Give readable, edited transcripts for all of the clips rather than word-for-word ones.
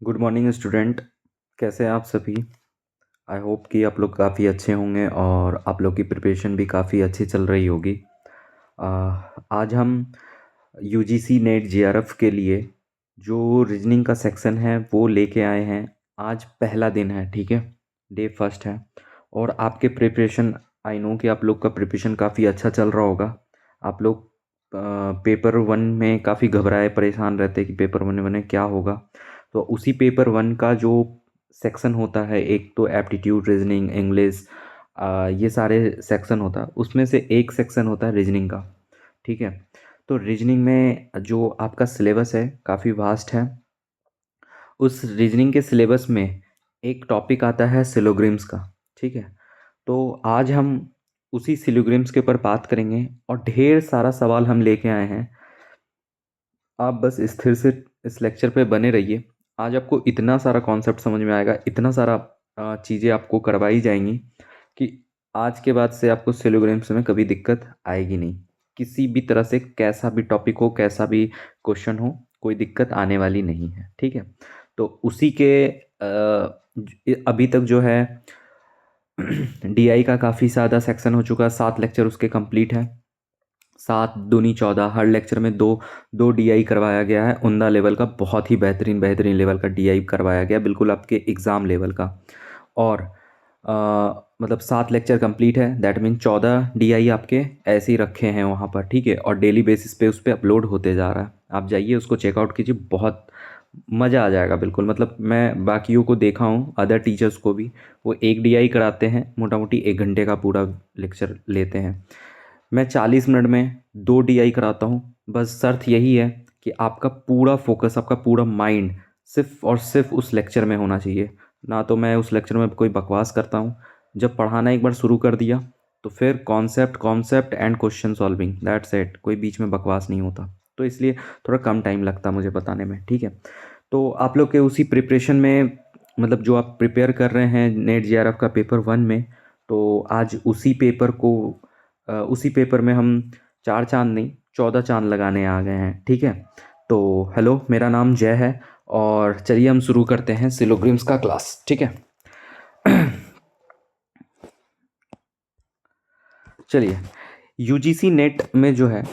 Good morning student. कैसे हैं आप सभी? आई होप कि आप लोग काफ़ी अच्छे होंगे और आप लोग की प्रिपरेशन भी काफ़ी अच्छी चल रही होगी। आ, आज हम यूजीसी नेट जेआरएफ के लिए जो रीजनिंग का सेक्शन है वो लेके आए हैं। आज पहला दिन है, ठीक है, डे फर्स्ट है। और आपके प्रिपरेशन, आई नो कि आप लोग का प्रिपरेशन काफ़ी अच्छा चल रहा होगा। आप लोग पेपर वन में काफ़ी घबराए परेशान रहते कि पेपर वन में क्या होगा। तो उसी पेपर वन का जो सेक्शन होता है, एक तो एप्टीट्यूड, रीजनिंग, इंग्लिश, ये सारे सेक्शन होता है, उसमें से एक सेक्शन होता है रीजनिंग का। ठीक है। तो रीजनिंग में जो आपका सिलेबस है काफ़ी वास्ट है। उस रीजनिंग के सिलेबस में एक टॉपिक आता है सिलोग्रिम्स का। ठीक है। तो आज हम उसी सिलोग्रिम्स के ऊपर बात करेंगे और ढेर सारा सवाल हम लेके आए हैं। आप बस स्थिर से इस लेक्चर पे बने रहिए। आज आपको इतना सारा कॉन्सेप्ट समझ में आएगा, इतना सारा चीज़ें आपको करवाई जाएंगी कि आज के बाद से आपको सिलोग्राम्स में कभी दिक्कत आएगी नहीं। किसी भी तरह से कैसा भी टॉपिक हो, कैसा भी क्वेश्चन हो, कोई दिक्कत आने वाली नहीं है। ठीक है। तो उसी के अभी तक जो है डीआई का काफ़ी ज़्यादा सेक्शन हो चुका है। 7 लेक्चर उसके कंप्लीट है। 7 दूनी 14, हर लेक्चर में दो दो डीआई करवाया गया है। उमदा लेवल का, बहुत ही बेहतरीन बेहतरीन लेवल का डीआई करवाया गया, बिल्कुल आपके एग्ज़ाम लेवल का। और अ, मतलब 7 लेक्चर कंप्लीट है, दैट मीन 14 डीआई आपके ऐसे ही रखे हैं वहाँ पर। ठीक है। और डेली बेसिस पे उस पर अपलोड होते जा रहा है। आप जाइए उसको चेकआउट कीजिए, बहुत मज़ा आ जाएगा बिल्कुल। मतलब मैं बाकियों को देखा हूँ, अदर टीचर्स को भी, वो एक डीआई कराते हैं, मोटा मोटी 1 घंटे का पूरा लेक्चर लेते हैं। मैं 40 मिनट में 2 डीआई कराता हूँ। बस शर्त यही है कि आपका पूरा फोकस, आपका पूरा माइंड सिर्फ और सिर्फ उस लेक्चर में होना चाहिए। ना तो मैं उस लेक्चर में कोई बकवास करता हूँ। जब पढ़ाना एक बार शुरू कर दिया तो फिर concept concept and question solving, that's it. कोई बीच में बकवास नहीं होता। तो इसलिए थोड़ा कम टाइम लगता मुझे बताने में। ठीक है। तो आप लोग के उसी प्रिपरेशन में, मतलब जो आप प्रिपेयर कर रहे हैं नेट जेआरएफ का पेपर वन में, तो आज उसी पेपर को उसी पेपर में हम 4 चांद नहीं 14 चांद लगाने आ गए हैं। ठीक है। तो हेलो, मेरा नाम जय है और चलिए हम शुरू करते हैं सिलोग्रिम्स का क्लास। ठीक है। चलिए, यूजीसी नेट में जो है,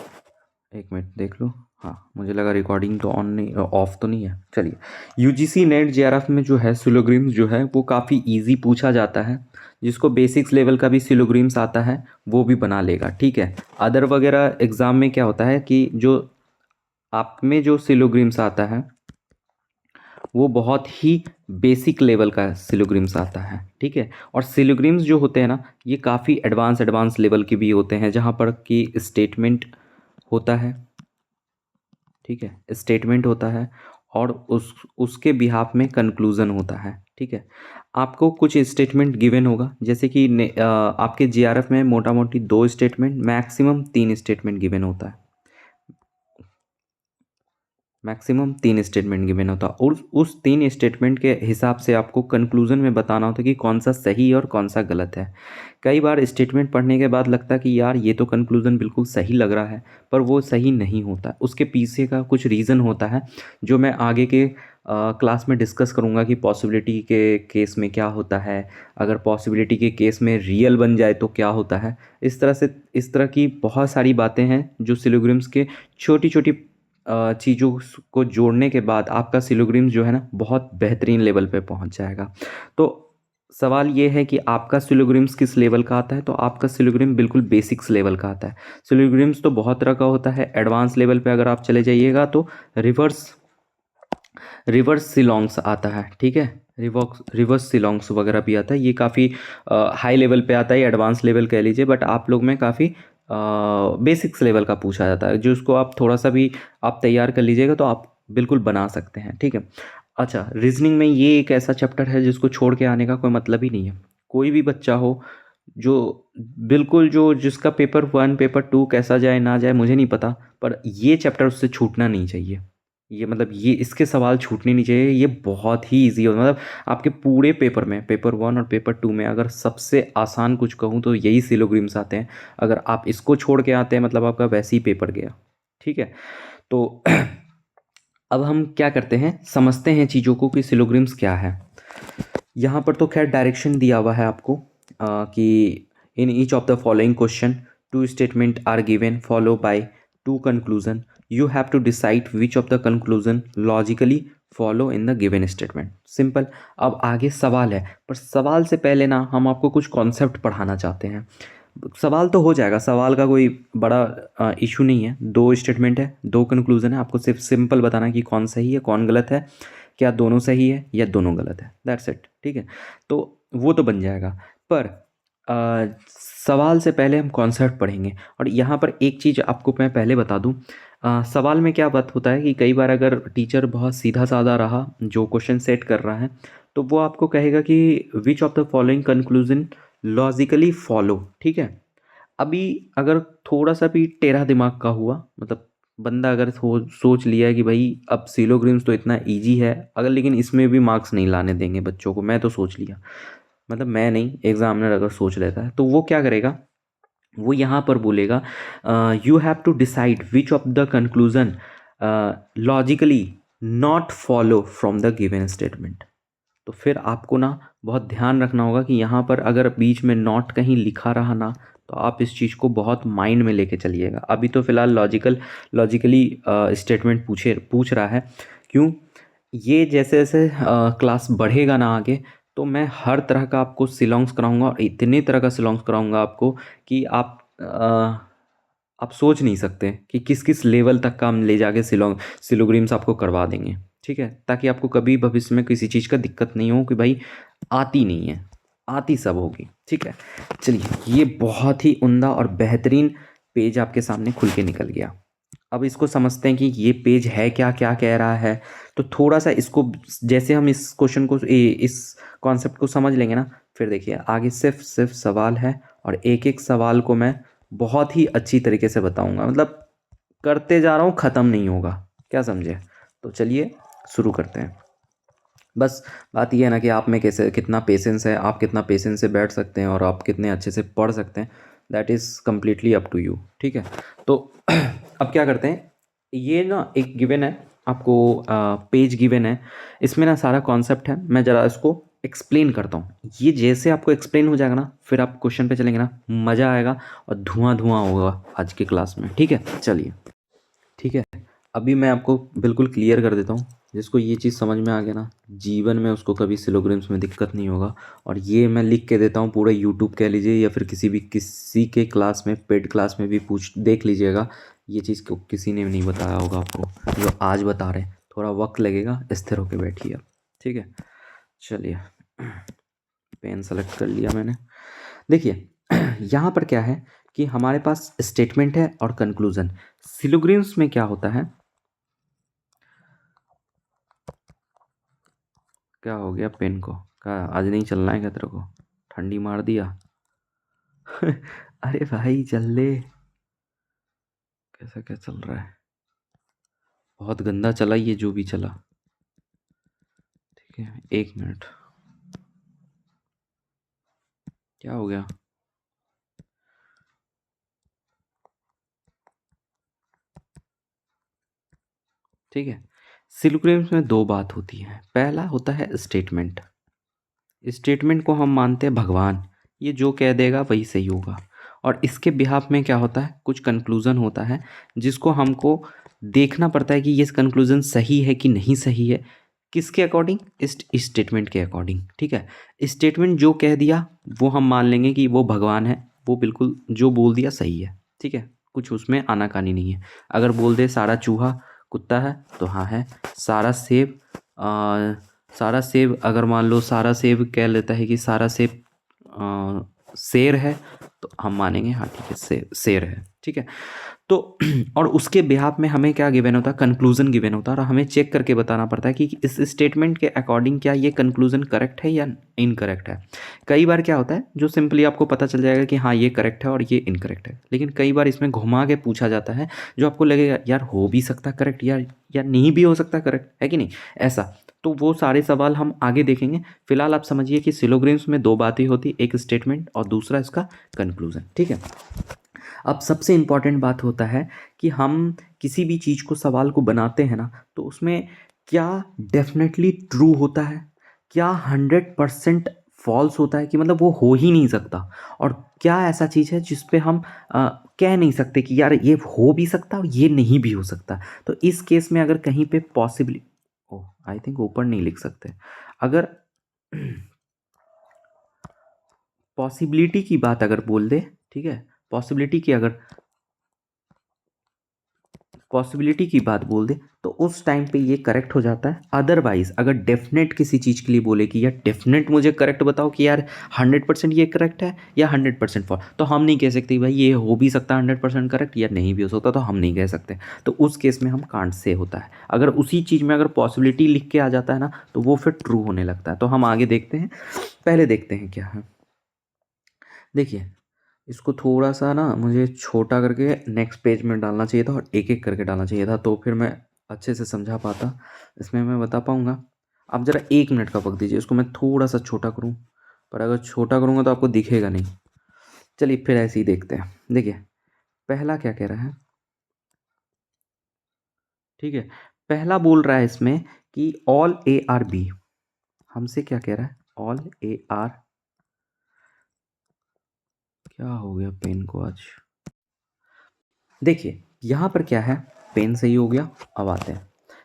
एक मिनट देख लो। हाँ, मुझे लगा रिकॉर्डिंग तो ऑन नहीं, ऑफ तो नहीं है। चलिए, यूजीसी नेट जेआरएफ में जो है सिलोग्रिम्स जो है वो काफ़ी इजी पूछा जाता है। जिसको बेसिक्स लेवल का भी सिलोग्रिम्स आता है वो भी बना लेगा। ठीक है। अदर वगैरह एग्ज़ाम में क्या होता है कि जो आप में जो सिलोग्रिम्स आता है वो बहुत ही बेसिक लेवल का सिलोग्रिम्स आता है। ठीक है। और सिलोग्रिम्स जो होते हैं ना, ये काफ़ी एडवांस एडवांस लेवल के भी होते हैं, जहाँ पर कि स्टेटमेंट होता है। ठीक है। स्टेटमेंट होता है और उसके बिहाफ में कंक्लूज़न होता है। ठीक है। आपको कुछ स्टेटमेंट गिवन होगा, जैसे कि आपके जीआरएफ में मोटा मोटी 2 स्टेटमेंट, मैक्सिमम 3 स्टेटमेंट गिवन होता है। मैक्सिमम 3 स्टेटमेंट गिवन होता है और उस 3 स्टेटमेंट के हिसाब से आपको कंक्लूजन में बताना होता है कि कौन सा सही और कौन सा गलत है। कई बार स्टेटमेंट पढ़ने के बाद लगता है कि यार ये तो कंक्लूजन बिल्कुल सही लग रहा है, पर वो सही नहीं होता। उसके पीछे का कुछ रीज़न होता है जो मैं आगे के क्लास में डिस्कस करूँगा कि पॉसिबिलिटी के केस में क्या होता है, अगर पॉसिबिलिटी के केस में रियल बन जाए तो क्या होता है। इस तरह से, इस तरह की बहुत सारी बातें हैं जो सिलोग्रिम्स के छोटी छोटी चीज़ों को जोड़ने के बाद आपका सिलोग्रिम्स जो है ना बहुत बेहतरीन लेवल पे पहुंच जाएगा। तो सवाल ये है कि आपका सिलोग्रिम्स किस लेवल का आता है। तो आपका सिलोग्रिम बिल्कुल बेसिक्स लेवल का आता है। सिलोग्रिम्स तो बहुत तरह का होता है। एडवांस लेवल पे अगर आप चले जाइएगा तो रिवर्स रिवर्स सिलोंग्स आता है। ठीक है। रिवर्स सिलोंग्स वगैरह भी आता है। ये काफ़ी हाई लेवल पे आता है, एडवांस लेवल कह लीजिए, बट आप लोग में काफ़ी बेसिक्स लेवल का पूछा जाता है, जो उसको आप थोड़ा सा भी आप तैयार कर लीजिएगा तो आप बिल्कुल बना सकते हैं। ठीक है। अच्छा, रीजनिंग में ये एक ऐसा चैप्टर है जिसको छोड़ के आने का कोई मतलब ही नहीं है। कोई भी बच्चा हो जो बिल्कुल, जो जिसका पेपर वन पेपर टू कैसा जाए ना जाए मुझे नहीं पता, पर ये चैप्टर उससे छूटना नहीं चाहिए। ये मतलब ये इसके सवाल छूटने नहीं चाहिए। ये बहुत ही इजी हो, मतलब आपके पूरे पेपर में, पेपर वन और पेपर टू में अगर सबसे आसान कुछ कहूँ तो यही सिलोग्रिम्स आते हैं। अगर आप इसको छोड़ के आते हैं मतलब आपका वैसे ही पेपर गया। ठीक है। तो अब हम क्या करते हैं, समझते हैं चीज़ों को कि सिलोग्रिम्स क्या है। यहाँ पर तो खैर डायरेक्शन दिया हुआ है आपको कि in each of the following question two statement are given follow by two conclusion, you have to decide which of the conclusion logically follow in the given statement. Simple. अब आगे सवाल है, पर सवाल से पहले ना हम आपको कुछ कॉन्सेप्ट पढ़ाना चाहते हैं। सवाल तो हो जाएगा, सवाल का कोई बड़ा इशू नहीं है। दो स्टेटमेंट है, दो कंक्लूजन है, आपको सिर्फ सिंपल बताना है कि कौन सही है कौन गलत है, क्या दोनों सही है या दोनों गलत है, दैट्स इट। ठीक है, तो वो तो बन जाएगा। पर सवाल से पहले हम कॉन्सेप्ट पढ़ेंगे। और यहाँ पर एक चीज़ आपको मैं पहले बता दूँ, सवाल में क्या बात होता है कि कई बार अगर टीचर बहुत सीधा साधा रहा जो क्वेश्चन सेट कर रहा है, तो वो आपको कहेगा कि विच of the following conclusion logically follow. ठीक है, अभी अगर थोड़ा सा भी टेढ़ा दिमाग का हुआ, मतलब बंदा अगर सोच लिया है कि भाई अब सिलोग्रिम्स तो इतना इजी है, अगर लेकिन इसमें भी मार्क्स नहीं लाने देंगे बच्चों को, मैं तो सोच लिया, मतलब मैं नहीं, एग्जामिनर अगर सोच लेता है, तो वो क्या करेगा, वो यहाँ पर बोलेगा you have to decide which of the conclusion logically not follow from the given statement. तो फिर आपको ना बहुत ध्यान रखना होगा कि यहाँ पर अगर बीच में नॉट कहीं लिखा रहा ना, तो आप इस चीज़ को बहुत माइंड में लेके चलिएगा। अभी तो फ़िलहाल लॉजिकली स्टेटमेंट पूछ रहा है। क्यों? ये जैसे जैसे क्लास बढ़ेगा ना आगे, तो मैं हर तरह का आपको सिलोंग्स कराऊंगा, और इतने तरह का सिलोंग्स कराऊंगा आपको कि आप सोच नहीं सकते कि किस किस लेवल तक का हम ले जाके सिलोग्रिम्स आपको करवा देंगे। ठीक है, ताकि आपको कभी भविष्य में किसी चीज़ का दिक्कत नहीं हो कि भाई आती नहीं है, आती सब होगी। ठीक है, चलिए, ये बहुत ही उम्दा और बेहतरीन पेज आपके सामने खुल के निकल गया। अब इसको समझते हैं कि ये पेज है क्या, क्या कह रहा है। तो थोड़ा सा इसको, जैसे हम इस क्वेश्चन को, इस कॉन्सेप्ट को समझ लेंगे ना, फिर देखिए आगे सिर्फ सिर्फ सवाल है, और एक एक सवाल को मैं बहुत ही अच्छी तरीके से बताऊंगा, मतलब करते जा रहा हूँ, ख़त्म नहीं होगा। क्या समझे? तो चलिए शुरू करते हैं। बस बात यह है ना कि आप में कैसे कितना पेशेंस है, आप कितना पेशेंस से बैठ सकते हैं, और आप कितने अच्छे से पढ़ सकते हैं, that is completely up to you. ठीक है, तो अब क्या करते हैं, ये ना एक गिवन है आपको, पेज गिवन है, इसमें ना सारा कॉन्सेप्ट है। मैं ज़रा इसको एक्सप्लेन करता हूँ। ये जैसे आपको एक्सप्लेन हो जाएगा ना, फिर आप क्वेश्चन पे चलेंगे ना, मज़ा आएगा और धुआं धुआं होगा आज की क्लास में। ठीक है, चलिए। ठीक है, अभी मैं आपको बिल्कुल क्लियर कर देता हूँ। जिसको ये चीज़ समझ में आ गया ना, जीवन में उसको कभी सिलोग्राम्स में दिक्कत नहीं होगा। और ये मैं लिख के देता हूँ, पूरा यूट्यूब कह लीजिए या फिर किसी के क्लास में, पेड क्लास में भी पूछ देख लीजिएगा, ये चीज़ को किसी ने नहीं बताया होगा आपको जो आज बता रहे हैं। थोड़ा वक्त लगेगा, स्थिर होकर बैठिए आप। ठीक है, चलिए, पेन सेलेक्ट कर लिया मैंने। देखिए यहाँ पर क्या है कि हमारे पास स्टेटमेंट है और कंक्लूजन। सिलोग्राम्स में क्या होता है, क्या हो गया पेन को? क्या आज नहीं चलना है क्या तेरे को? ठंडी मार दिया? अरे भाई चल ले, कैसा क्या चल रहा है? बहुत गंदा चला ये जो भी चला। ठीक है, 1 मिनट, क्या हो गया? ठीक है, सिलोग्राम्स में दो बात होती है। पहला होता है स्टेटमेंट। स्टेटमेंट को हम मानते हैं भगवान, ये जो कह देगा वही सही होगा। और इसके बिहाफ में क्या होता है, कुछ कंक्लूज़न होता है जिसको हमको देखना पड़ता है कि ये कंक्लूज़न सही है कि नहीं सही है। किसके अकॉर्डिंग? इस स्टेटमेंट के अकॉर्डिंग। ठीक है, स्टेटमेंट जो कह दिया वो हम मान लेंगे कि वो भगवान है, वो बिल्कुल जो बोल दिया सही है। ठीक है, कुछ उसमें आनाकानी नहीं है। अगर बोल दे सारा चूहा कुत्ता है, तो हाँ है। सारा सेब सारा सेब, अगर मान लो सारा सेब कह लेता है कि सारा सेब शेर है, तो हम मानेंगे हाँ ठीक है, शेर है। ठीक है, तो और उसके बिहाफ में हमें क्या गिवन होता है, कंक्लूजन गिवन होता है, और हमें चेक करके बताना पड़ता है कि इस स्टेटमेंट के अकॉर्डिंग क्या ये कंक्लूजन करेक्ट है या इनकरेक्ट है। कई बार क्या होता है, जो सिंपली आपको पता चल जाएगा कि हाँ ये करेक्ट है और ये इनकरेक्ट है। लेकिन कई बार इसमें घुमा के पूछा जाता है, जो आपको लगेगा यार हो भी सकता करेक्ट, यार नहीं भी हो सकता करेक्ट, है कि नहीं ऐसा। तो वो सारे सवाल हम आगे देखेंगे। फिलहाल आप समझिए कि सिलोग्राम्स में दो बातें होती, एक स्टेटमेंट और दूसरा इसका कंक्लूजन। ठीक है, अब सबसे इम्पॉर्टेंट बात होता है कि हम किसी भी चीज़ को सवाल को बनाते हैं ना, तो उसमें क्या डेफिनेटली ट्रू होता है, क्या 100% फॉल्स होता है कि मतलब वो हो ही नहीं सकता, और क्या ऐसा चीज़ है जिस पे हम कह नहीं सकते कि यार ये हो भी सकता और ये नहीं भी हो सकता। तो इस केस में अगर कहीं पे पॉसिबली, ओह आई थिंक ऊपर नहीं लिख सकते, अगर पॉसिबिलिटी की बात अगर बोल दे, ठीक है, पॉसिबिलिटी की अगर पॉसिबिलिटी की बात बोल दे तो उस टाइम पे ये करेक्ट हो जाता है। अदरवाइज अगर डेफिनेट किसी चीज़ के लिए बोले कि यार डेफिनेट मुझे करेक्ट बताओ कि यार 100% ये करेक्ट है या 100% फॉल्स, तो हम नहीं कह सकते भाई ये हो भी सकता है 100% करेक्ट या नहीं भी हो सकता, तो हम नहीं कह सकते। तो उस केस में हम कांट से होता है। अगर उसी चीज़ में अगर पॉसिबिलिटी लिख के आ जाता है ना, तो वो फिर ट्रू होने लगता है। तो हम आगे देखते हैं, पहले देखते हैं क्या है। देखिए, इसको थोड़ा सा ना मुझे छोटा करके नेक्स्ट पेज में डालना चाहिए था और एक एक करके डालना चाहिए था, तो फिर मैं अच्छे से समझा पाता, इसमें मैं बता पाऊँगा। आप ज़रा 1 मिनट का वक्त दीजिए, इसको मैं थोड़ा सा छोटा करूँ, पर अगर छोटा करूँगा तो आपको दिखेगा नहीं। चलिए फिर ऐसे ही देखते हैं। देखिए, पहला क्या कह रहा है, ठीक है, पहला बोल रहा है इसमें कि ऑल ए आर बी। हमसे क्या कह रहा है, ऑल ए आर, क्या हो गया पेन को आज। देखिए यहाँ पर क्या है, पेन सही हो गया। अब आते हैं,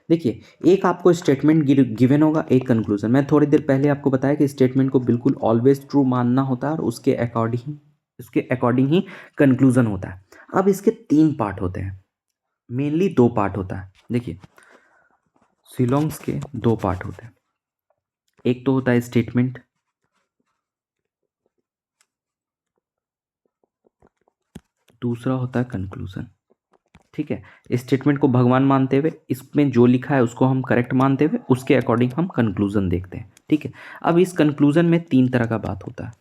देखिए एक आपको स्टेटमेंट गिवन होगा, एक कंक्लूजन। मैं थोड़ी देर पहले आपको बताया कि स्टेटमेंट को बिल्कुल ऑलवेज ट्रू मानना होता है और उसके अकॉर्डिंग ही कंक्लूजन होता है। अब इसके 3 पार्ट होते हैं, मेनली 2 पार्ट होता है। देखिए सिलोंग्स के 2 पार्ट होते हैं, एक तो होता है स्टेटमेंट, दूसरा होता है कंक्लूजन। ठीक है, स्टेटमेंट को भगवान मानते हुए, इसमें जो लिखा है उसको हम करेक्ट मानते हुए, उसके अकॉर्डिंग हम कंक्लूजन देखते हैं। ठीक है, अब इस कंक्लूजन में 3 तरह का बात होता है,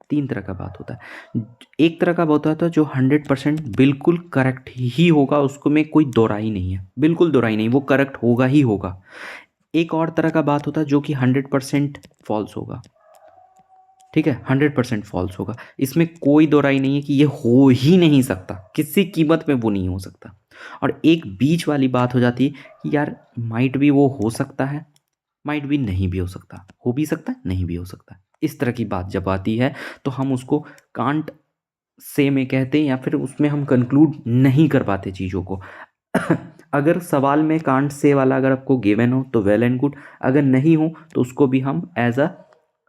3 तरह का बात होता है। एक तरह का बात होता है जो 100% बिल्कुल करेक्ट ही होगा, उसको में कोई दो राय नहीं है, बिल्कुल दो राय नहीं, वो करेक्ट होगा ही होगा। एक और तरह का बात होता है जो कि 100% फॉल्स होगा। ठीक है, 100% फॉल्स होगा, इसमें कोई दो राय नहीं है कि ये हो ही नहीं सकता, किसी कीमत में वो नहीं हो सकता। और एक बीच वाली बात हो जाती है कि यार माइट भी वो हो सकता है, माइट भी नहीं भी हो सकता, हो भी सकता है नहीं भी हो सकता। इस तरह की बात जब आती है तो हम उसको कांट से में कहते हैं, या फिर उसमें हम कंक्लूड नहीं कर पाते चीज़ों को। अगर सवाल में कांट से वाला अगर आपको गिवन हो तो वेल एंड गुड, अगर नहीं हो तो उसको भी हम एज अ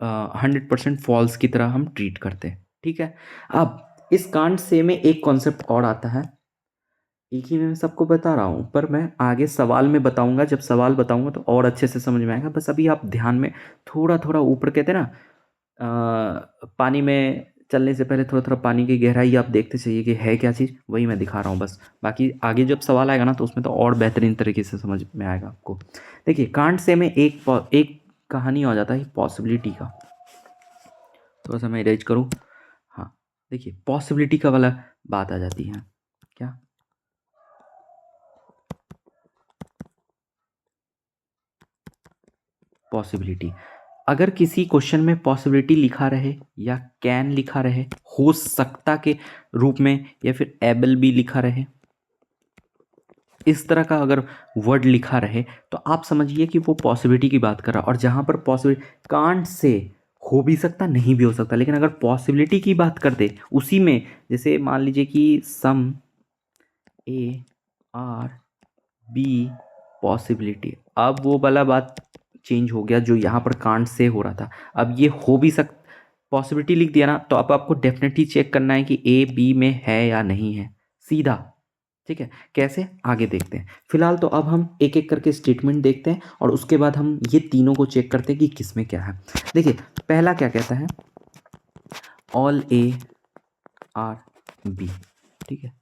100% फॉल्स की तरह हम ट्रीट करते हैं। ठीक है, अब इस कांट से में एक कॉन्सेप्ट और आता है, एक ही में मैं सबको बता रहा हूँ, पर मैं आगे सवाल में बताऊंगा, जब सवाल बताऊंगा तो और अच्छे से समझ में आएगा। बस अभी आप ध्यान में थोड़ा थोड़ा ऊपर, कहते हैं ना पानी में चलने से पहले थोड़ा थोड़ा पानी की गहराई आप देखते चाहिए कि है क्या चीज़, वही मैं दिखा रहा हूँ बस। बाकी आगे जब सवाल आएगा ना तो उसमें तो और बेहतरीन तरीके से समझ में आएगा आपको। देखिए कांट से में एक कहानी आ जाता है पॉसिबिलिटी का, थोड़ा सा मैं इरेज करूँ। हाँ, देखिए पॉसिबिलिटी का वाला बात आ जाती है, क्या पॉसिबिलिटी, अगर किसी क्वेश्चन में पॉसिबिलिटी लिखा रहे या कैन लिखा रहे, हो सकता के रूप में, या फिर एबल भी लिखा रहे, इस तरह का अगर वर्ड लिखा रहे तो आप समझिए कि वो पॉसिबिलिटी की बात कर रहा है। और जहाँ पर पॉसिबिलिटी कांट से हो भी सकता नहीं भी हो सकता, लेकिन अगर पॉसिबिलिटी की बात कर दे उसी में, जैसे मान लीजिए कि some A are be possibility, अब वो वाला बात चेंज हो गया जो यहाँ पर कांट से हो रहा था। अब ये हो भी सक पॉसिबिलिटी लिख दिया ना, तो अब आपको डेफिनेटली चेक करना है कि ए बी में है या नहीं है, सीधा। ठीक है, कैसे आगे देखते हैं। फिलहाल तो अब हम एक एक करके स्टेटमेंट देखते हैं और उसके बाद हम ये तीनों को चेक करते हैं कि किस में क्या है। देखिए पहला क्या कहता है, ऑल ए आर बी। ठीक है,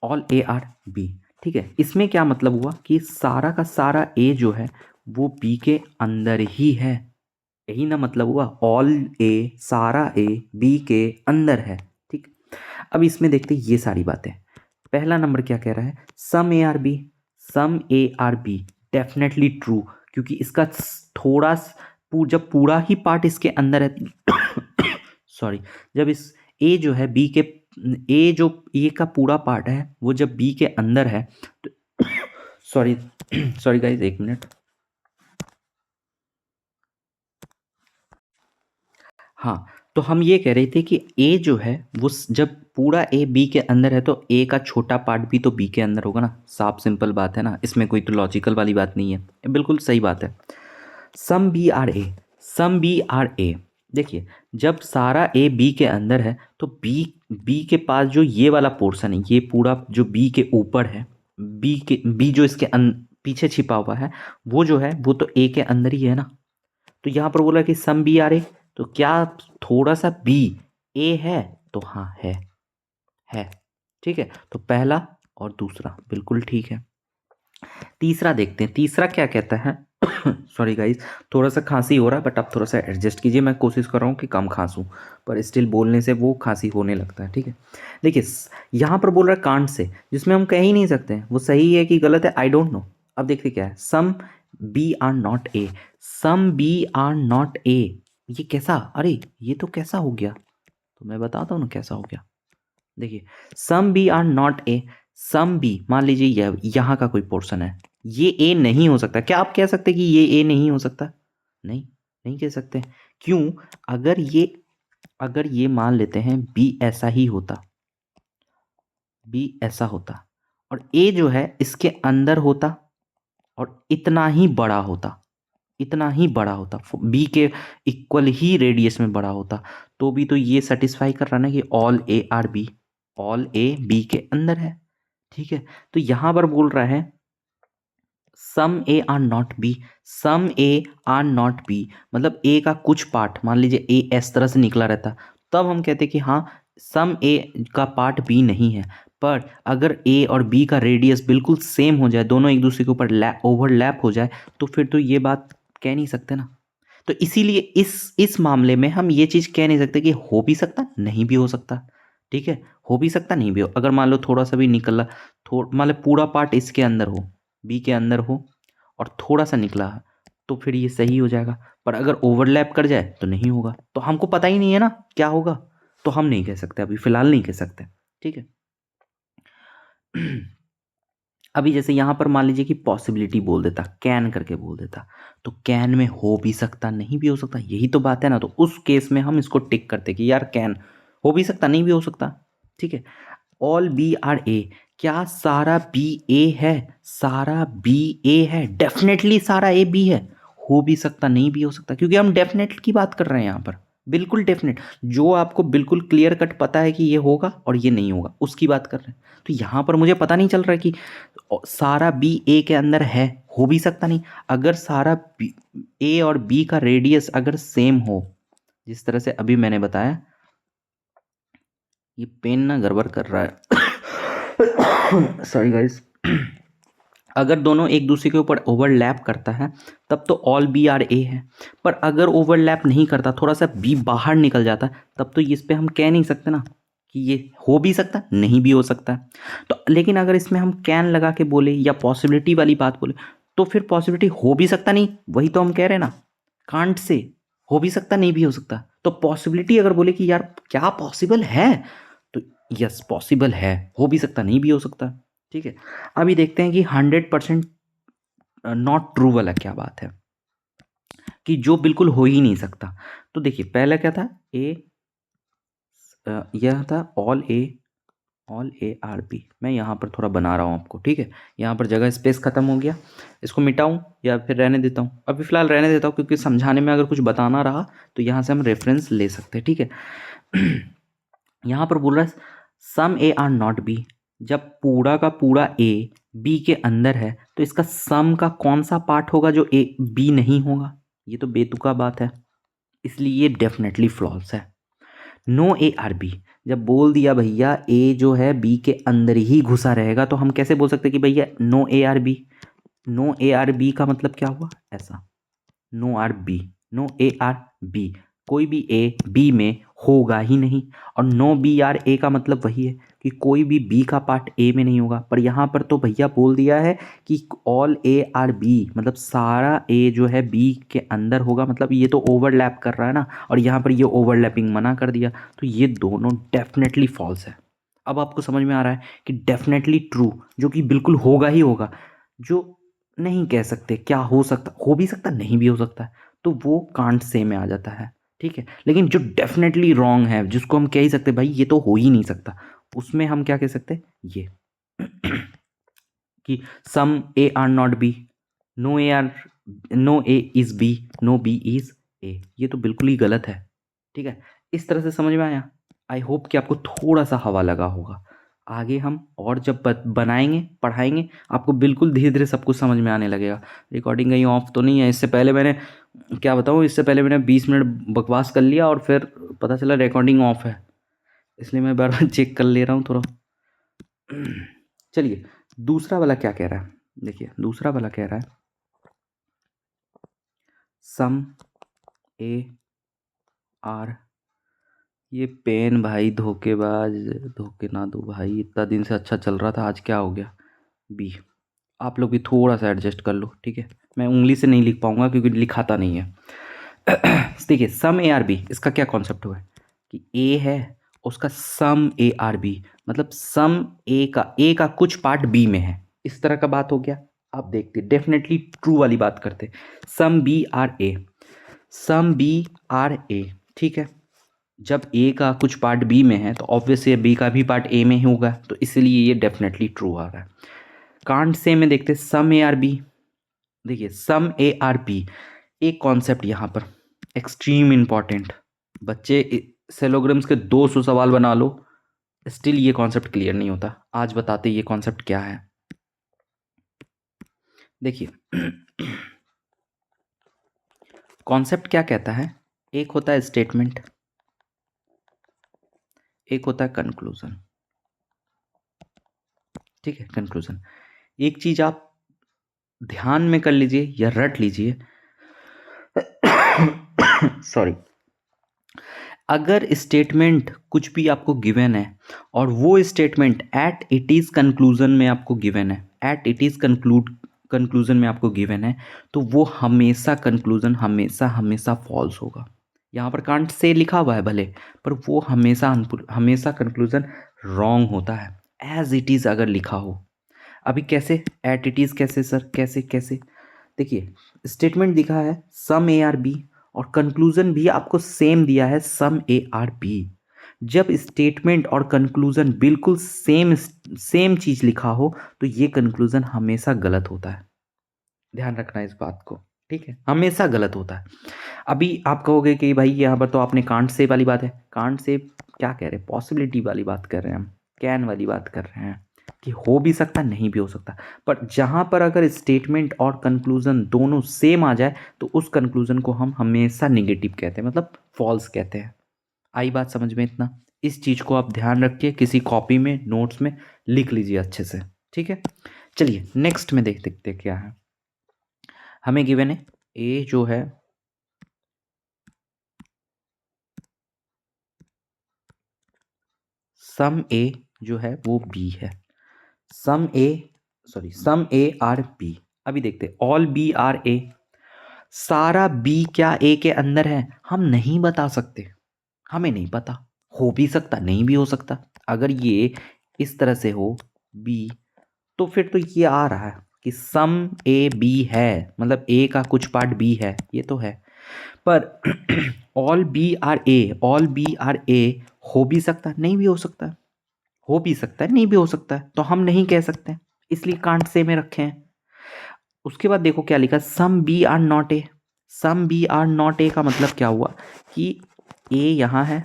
ऑल ए आर बी। ठीक है, इसमें क्या मतलब हुआ कि सारा का सारा ए जो है वो बी के अंदर ही है, यही ना मतलब हुआ, ऑल ए सारा ए बी के अंदर है। ठीक, अब इसमें देखते हैं ये सारी बातें। पहला नंबर क्या कह रहा है, some A are B, some A are B definitely true, क्योंकि इसका थोड़ा जब पूरा ही पार्ट इसके अंदर है सॉरी, जब इस ए जो है बी के, ए जो ए का पूरा पार्ट है वो जब बी के अंदर है तो सॉरी सॉरी गाइज, एक मिनट। हाँ, तो हम ये कह रहे थे कि ए जो है वो जब पूरा ए बी के अंदर है तो ए का छोटा पार्ट भी तो बी के अंदर होगा ना। साफ सिंपल बात है ना, इसमें कोई तो लॉजिकल वाली बात नहीं है, ये बिल्कुल सही बात है। Some B are A, some B are A, देखिए जब सारा ए बी के अंदर है तो बी बी के पास जो ये वाला पोर्शन है, ये पूरा जो बी के ऊपर है, बी जो इसके पीछे छिपा हुआ है वो जो है वो तो ए के अंदर ही है ना। तो यहाँ पर बोला कि सम बी आर ए, तो क्या थोड़ा सा बी ए है? तो हाँ है। ठीक है, तो पहला और दूसरा बिल्कुल ठीक है। तीसरा देखते हैं, तीसरा क्या कहता है। सॉरी गाइस, थोड़ा सा खांसी हो रहा है, बट आप थोड़ा सा एडजस्ट कीजिए। मैं कोशिश कर रहा हूँ कि कम खांसूं, पर स्टिल बोलने से वो खांसी होने लगता है। ठीक है, देखिए यहाँ पर बोल रहा है कांट से, जिसमें हम कह ही नहीं सकते वो सही है कि गलत है, आई डोंट नो। अब देखते क्या है, some B are not A, some B are not A, ये कैसा? अरे ये तो कैसा हो गया, तो मैं बताता हूँ ना कैसा हो गया। देखिए some B are not A, some B मान लीजिए यहाँ का कोई पोर्शन है, ये ए नहीं हो सकता। क्या आप कह सकते कि ये ए नहीं हो सकता? नहीं, नहीं कह सकते। क्यों? अगर ये मान लेते हैं बी ऐसा ही होता, बी ऐसा होता और ए जो है इसके अंदर होता और इतना ही बड़ा होता, इतना ही बड़ा होता, बी के इक्वल ही रेडियस में बड़ा होता, तो भी तो ये सेटिस्फाई कर रहा ना कि all A are B, all A B के अंदर है। ठीक है, तो यहां पर बोल रहा है some A are not B, some A are not B, मतलब ए का कुछ पार्ट, मान लीजिए ए इस तरह से निकला रहता, तब हम कहते कि हाँ सम ए का पार्ट बी नहीं है। पर अगर ए और बी का रेडियस बिल्कुल सेम हो जाए, दोनों एक दूसरे के ऊपर ओवरलैप हो जाए, तो फिर तो ये बात कह नहीं सकते ना। तो इसीलिए इस मामले में हम ये चीज़ कह नहीं सकते कि हो भी सकता नहीं भी हो सकता। ठीक है, हो भी सकता नहीं भी हो। अगर मान लो थोड़ा सा भी निकला, मान लो पूरा पार्ट इसके अंदर हो, बी के अंदर हो और थोड़ा सा निकला है, तो फिर ये सही हो जाएगा। पर अगर ओवरलैप कर जाए तो नहीं होगा। तो हमको पता ही नहीं है ना क्या होगा, तो हम नहीं कह सकते, अभी फिलहाल नहीं कह सकते। ठीक है। अभी जैसे यहाँ पर मान लीजिए कि पॉसिबिलिटी बोल देता, कैन करके बोल देता, तो कैन में हो भी सकता नहीं भी हो सकता, यही तो बात है ना। तो उस केस में हम इसको टिक करते कि यार कैन हो भी सकता नहीं भी हो सकता। ठीक है, ऑल बी आर ए, क्या सारा बी ए है? सारा बी ए है, डेफिनेटली सारा ए बी है। हो भी सकता नहीं भी हो सकता, क्योंकि हम डेफिनेट की बात कर रहे हैं यहाँ पर, बिल्कुल डेफिनेट, जो आपको बिल्कुल क्लियर कट पता है कि ये होगा और ये नहीं होगा, उसकी बात कर रहे हैं। तो यहाँ पर मुझे पता नहीं चल रहा है कि सारा बी ए के अंदर है, हो भी सकता नहीं। अगर सारा ए और बी का रेडियस अगर सेम हो, जिस तरह से अभी मैंने बताया, ये पेन ना गड़बड़ कर रहा है। Sorry guys. अगर दोनों एक दूसरे के ऊपर ओवरलैप करता है तब तो ऑल बी आर ए है। पर अगर ओवरलैप नहीं करता, थोड़ा सा बी बाहर निकल जाता, तब तो इस पे हम कह नहीं सकते ना कि ये हो भी सकता नहीं भी हो सकता। तो लेकिन अगर इसमें हम कैन लगा के बोले या पॉसिबिलिटी वाली बात बोले, तो फिर पॉसिबिलिटी हो भी सकता नहीं, वही तो हम कह रहे हैं ना, कांट से हो भी सकता नहीं भी हो सकता। तो पॉसिबिलिटी अगर बोले कि यार क्या पॉसिबल है, तो यस पॉसिबल है, हो भी सकता नहीं भी हो सकता। ठीक है, अभी देखते हैं कि 100% नॉट ट्रू वाला क्या बात है, कि जो बिल्कुल हो ही नहीं सकता। तो देखिए पहला क्या था, यह था ऑल ए आर बी। मैं यहाँ पर थोड़ा बना रहा हूँ आपको, ठीक है, यहाँ पर जगह स्पेस खत्म हो गया, इसको मिटाऊँ या फिर रहने देता हूँ? अभी फिलहाल रहने देता हूँ, क्योंकि समझाने में अगर कुछ बताना रहा तो यहाँ से हम रेफरेंस ले सकते हैं। ठीक है। यहाँ पर बोल रहा है some A are not B, जब पूरा का पूरा ए बी के अंदर है तो इसका सम का कौन सा पार्ट होगा जो ए बी नहीं होगा? ये तो बेतुका बात है, इसलिए ये डेफिनेटली फॉल्स है। नो ए आर बी, जब बोल दिया भैया ए जो है बी के अंदर ही घुसा रहेगा, तो हम कैसे बोल सकते कि भैया no A are B? No A are B का मतलब क्या हुआ? ऐसा, no are B, no A are B, कोई भी ए बी में होगा ही नहीं। और नो बी आर ए का मतलब वही है, कि कोई भी बी का पार्ट ए में नहीं होगा, पर यहाँ पर तो भैया बोल दिया है कि ऑल ए आर बी, मतलब सारा ए जो है बी के अंदर होगा, मतलब ये तो ओवरलैप कर रहा है ना, और यहाँ पर ये ओवरलैपिंग मना कर दिया, तो ये दोनों डेफिनेटली फॉल्स है। अब आपको समझ में आ रहा है कि डेफिनेटली ट्रू जो कि बिल्कुल होगा ही होगा, जो नहीं कह सकते क्या हो सकता, हो भी सकता नहीं भी हो सकता है, तो वो कांट से में आ जाता है, ठीक है। लेकिन जो डेफिनेटली रॉन्ग है, जिसको हम कह ही सकते भाई ये तो हो ही नहीं सकता, उसमें हम क्या कह सकते ये कि some A are not B, no A are, no A is B, no B is A, ये तो बिल्कुल ही गलत है, ठीक है। इस तरह से समझ में आया। आई होप कि आपको थोड़ा सा हवा लगा होगा। आगे हम और जब बनाएंगे पढ़ाएंगे आपको बिल्कुल धीरे धीरे सब कुछ समझ में आने लगेगा। रिकॉर्डिंग कहीं ऑफ तो नहीं है? इससे पहले मैंने क्या बताऊँ, इससे पहले मैंने 20 मिनट बकवास कर लिया और फिर पता चला रिकॉर्डिंग ऑफ है, इसलिए मैं बार बार चेक कर ले रहा हूँ थोड़ा। चलिए दूसरा वाला क्या कह रहा है, देखिए दूसरा वाला कह रहा है सम ए आर, ये पेन भाई धोखेबाज, धोखे ना दो भाई, इतना दिन से अच्छा चल रहा था, आज क्या हो गया। बी, आप लोग भी थोड़ा सा एडजस्ट कर लो, ठीक है। मैं उंगली से नहीं लिख पाऊंगा क्योंकि लिखाता नहीं है। देखिए सम ए आर बी, इसका क्या कॉन्सेप्ट हुआ है कि ए है, उसका सम ए आर बी, मतलब सम ए का कुछ पार्ट बी में है, इस तरह का बात हो गया। आप देखते डेफिनेटली ट्रू वाली बात करते, some B are A, some B are A, ठीक है। जब ए का कुछ पार्ट बी में है तो ऑब्वियसली बी का भी पार्ट ए में ही होगा, तो इसलिए ये डेफिनेटली ट्रू आ रहा है। कांट से में देखते सम ए आर बी, देखिए सम ए आर बी, एक कॉन्सेप्ट यहाँ पर एक्सट्रीम इंपॉर्टेंट, बच्चे सेलोग्राम्स के 200 सवाल बना लो स्टिल ये कॉन्सेप्ट क्लियर नहीं होता। आज बताते ये कॉन्सेप्ट क्या है। देखिए कॉन्सेप्ट क्या कहता है, एक होता है स्टेटमेंट, एक होता है कंक्लूजन, ठीक है। कंक्लूजन, एक चीज आप ध्यान में कर लीजिए या रट लीजिए, सॉरी, अगर स्टेटमेंट कुछ भी आपको गिवन है और वो statement at it is conclusion में आपको गिवन है, एट इट इज कंक्लूजन में आपको गिवन है, तो वो हमेशा कंक्लूजन हमेशा हमेशा फॉल्स होगा। यहाँ पर कांट से लिखा हुआ है भले, पर वो हमेशा हमेशा कंक्लूजन रॉन्ग होता है एज इट इज़ अगर लिखा हो। अभी कैसे एट इट इज़, कैसे सर, कैसे कैसे, देखिए स्टेटमेंट दिखा है सम ए आर बी और कंक्लूजन भी आपको सेम दिया है सम ए आर बी। जब स्टेटमेंट और कंक्लूजन बिल्कुल सेम सेम चीज़ लिखा हो तो ये कंक्लूजन हमेशा गलत होता है, ध्यान रखना इस बात को, ठीक है, हमेशा गलत होता है। अभी आप कहोगे कि भाई यहाँ पर तो आपने कांट से वाली बात है, कांट से क्या कह रहे हैं, पॉसिबिलिटी वाली बात कर रहे हैं हम, कैन वाली बात कर रहे हैं कि हो भी सकता नहीं भी हो सकता, पर जहाँ पर अगर स्टेटमेंट और कंक्लूजन दोनों सेम आ जाए तो उस कंक्लूजन को हम हमेशा निगेटिव कहते हैं, मतलब फॉल्स कहते हैं। आई बात समझ में इतना, इस चीज़ को आप ध्यान रखिए, किसी कॉपी में नोट्स में लिख लीजिए अच्छे से, ठीक है। चलिए नेक्स्ट में देखते क्या है, हमें गिवन है ए जो है सम ए जो है वो बी है, some A, sorry some A are B. अभी देखते ऑल बी आर ए, सारा बी क्या ए के अंदर है, हम नहीं बता सकते, हमें नहीं पता, हो भी सकता नहीं भी हो सकता। अगर ये इस तरह से हो बी, तो फिर तो ये आ रहा है कि सम ए बी है, मतलब ए का कुछ पार्ट बी है, ये तो है। पर all B are A, all B are A हो भी सकता नहीं भी हो सकता, हो भी सकता है नहीं भी हो सकता है, तो हम नहीं कह सकते, इसलिए कांट से में रखे हैं। उसके बाद देखो क्या लिखा, some B are not A, some B are not A का मतलब क्या हुआ कि ए यहाँ है,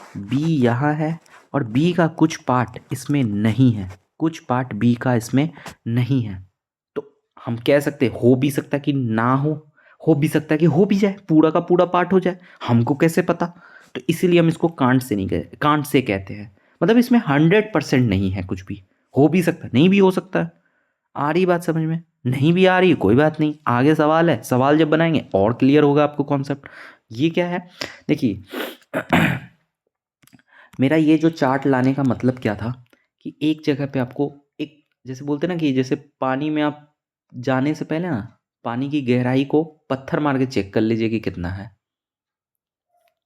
बी यहाँ है और बी का कुछ पार्ट इसमें नहीं है, कुछ पार्ट बी का इसमें नहीं है, तो हम कह सकते हो भी सकता कि ना हो भी सकता कि हो भी जाए, पूरा का पूरा पार्ट हो जाए, हमको कैसे पता। तो इसीलिए हम इसको कांट से नहीं कह, कांट से कहते हैं, मतलब इसमें 100% नहीं है, कुछ भी हो भी सकता नहीं भी हो सकता है। आ रही बात समझ में, नहीं भी आ रही कोई बात नहीं, आगे सवाल है, सवाल जब बनाएंगे और क्लियर होगा आपको कॉन्सेप्ट। ये क्या है देखिए, मेरा ये जो चार्ट लाने का मतलब क्या था कि एक जगह पे आपको एक, जैसे बोलते हैं ना कि जैसे पानी में आप जाने से पहले ना पानी की गहराई को पत्थर मार के चेक कर लीजिए कि कितना है।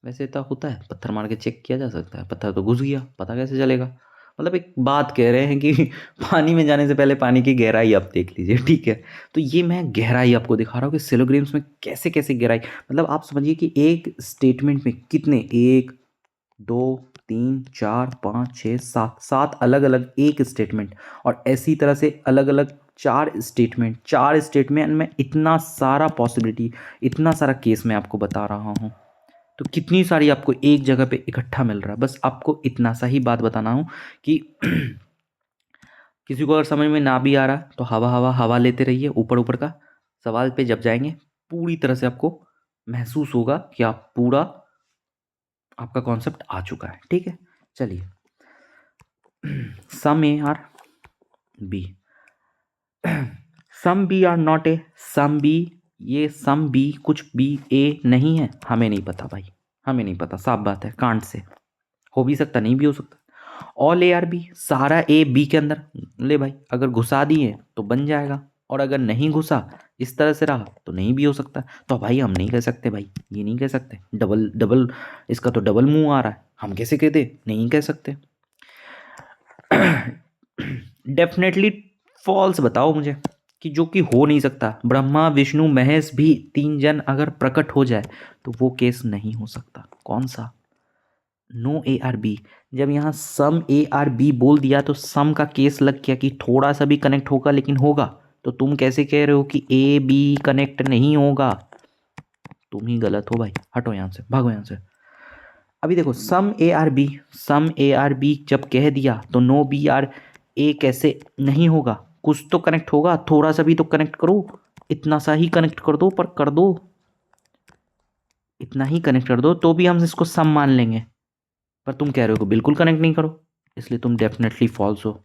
वैसे तो होता है, पत्थर मार के चेक किया जा सकता है, पत्थर तो घुस गया, पता कैसे चलेगा। मतलब एक बात कह रहे हैं कि पानी में जाने से पहले पानी की गहराई आप देख लीजिए, ठीक है। तो ये मैं गहराई आपको दिखा रहा हूँ कि सेलोग्राम्स में कैसे कैसे गहराई, मतलब आप समझिए कि एक स्टेटमेंट में कितने, एक, दो, तीन, चार, पाँच, छः, सात, सात अलग अलग एक स्टेटमेंट, और ऐसी तरह से अलग अलग चार स्टेटमेंट में इतना सारा पॉसिबिलिटी, इतना सारा केस मैं आपको बता रहा हूँ। तो कितनी सारी आपको एक जगह पे इकट्ठा मिल रहा है। बस आपको इतना सा ही बात बताना हूँ कि किसी को अगर समझ में ना भी आ रहा तो हवा हवा हवा लेते रहिए, ऊपर ऊपर का सवाल पे जब जाएंगे पूरी तरह से आपको महसूस होगा कि आप पूरा, आपका कॉन्सेप्ट आ चुका है, ठीक है। चलिए, some A are B, some B are not A, some B, ये सम बी कुछ बी ए नहीं है, हमें नहीं पता भाई, हमें नहीं पता, साफ बात है, कांट से हो भी सकता, नहीं भी हो सकता। ऑल ए आर बी, सारा ए बी के अंदर, ले भाई अगर घुसा दिए तो बन जाएगा, और अगर नहीं घुसा, इस तरह से रहा तो नहीं भी हो सकता। तो भाई हम नहीं कह सकते भाई, ये नहीं कह सकते, डबल डबल, इसका तो डबल मुंह आ रहा है, हम कैसे कह दे, नहीं कह सकते। डेफिनेटली फॉल्स बताओ मुझे कि जो कि हो नहीं सकता, ब्रह्मा विष्णु महेश भी तीन जन अगर प्रकट हो जाए तो वो केस नहीं हो सकता। कौन सा? No A are B. जब यहाँ सम ए आर बी बोल दिया तो सम का केस लग गया कि थोड़ा सा भी कनेक्ट होगा, लेकिन होगा। तो तुम कैसे कह रहे हो कि ए बी कनेक्ट नहीं होगा? तुम ही गलत हो भाई, हटो यहाँ से, भागो यहाँ से। अभी देखो, some A are B, some A are B जब कह दिया तो नो बी आर ए कैसे नहीं होगा? कुछ तो कनेक्ट होगा, थोड़ा सा भी तो कनेक्ट करो, इतना सा ही कनेक्ट कर दो, पर कर दो, इतना ही कनेक्ट कर दो तो भी हम इसको सम मान लेंगे। पर तुम कह रहे हो कि बिल्कुल कनेक्ट नहीं करो, इसलिए तुम डेफिनेटली फॉल्स हो।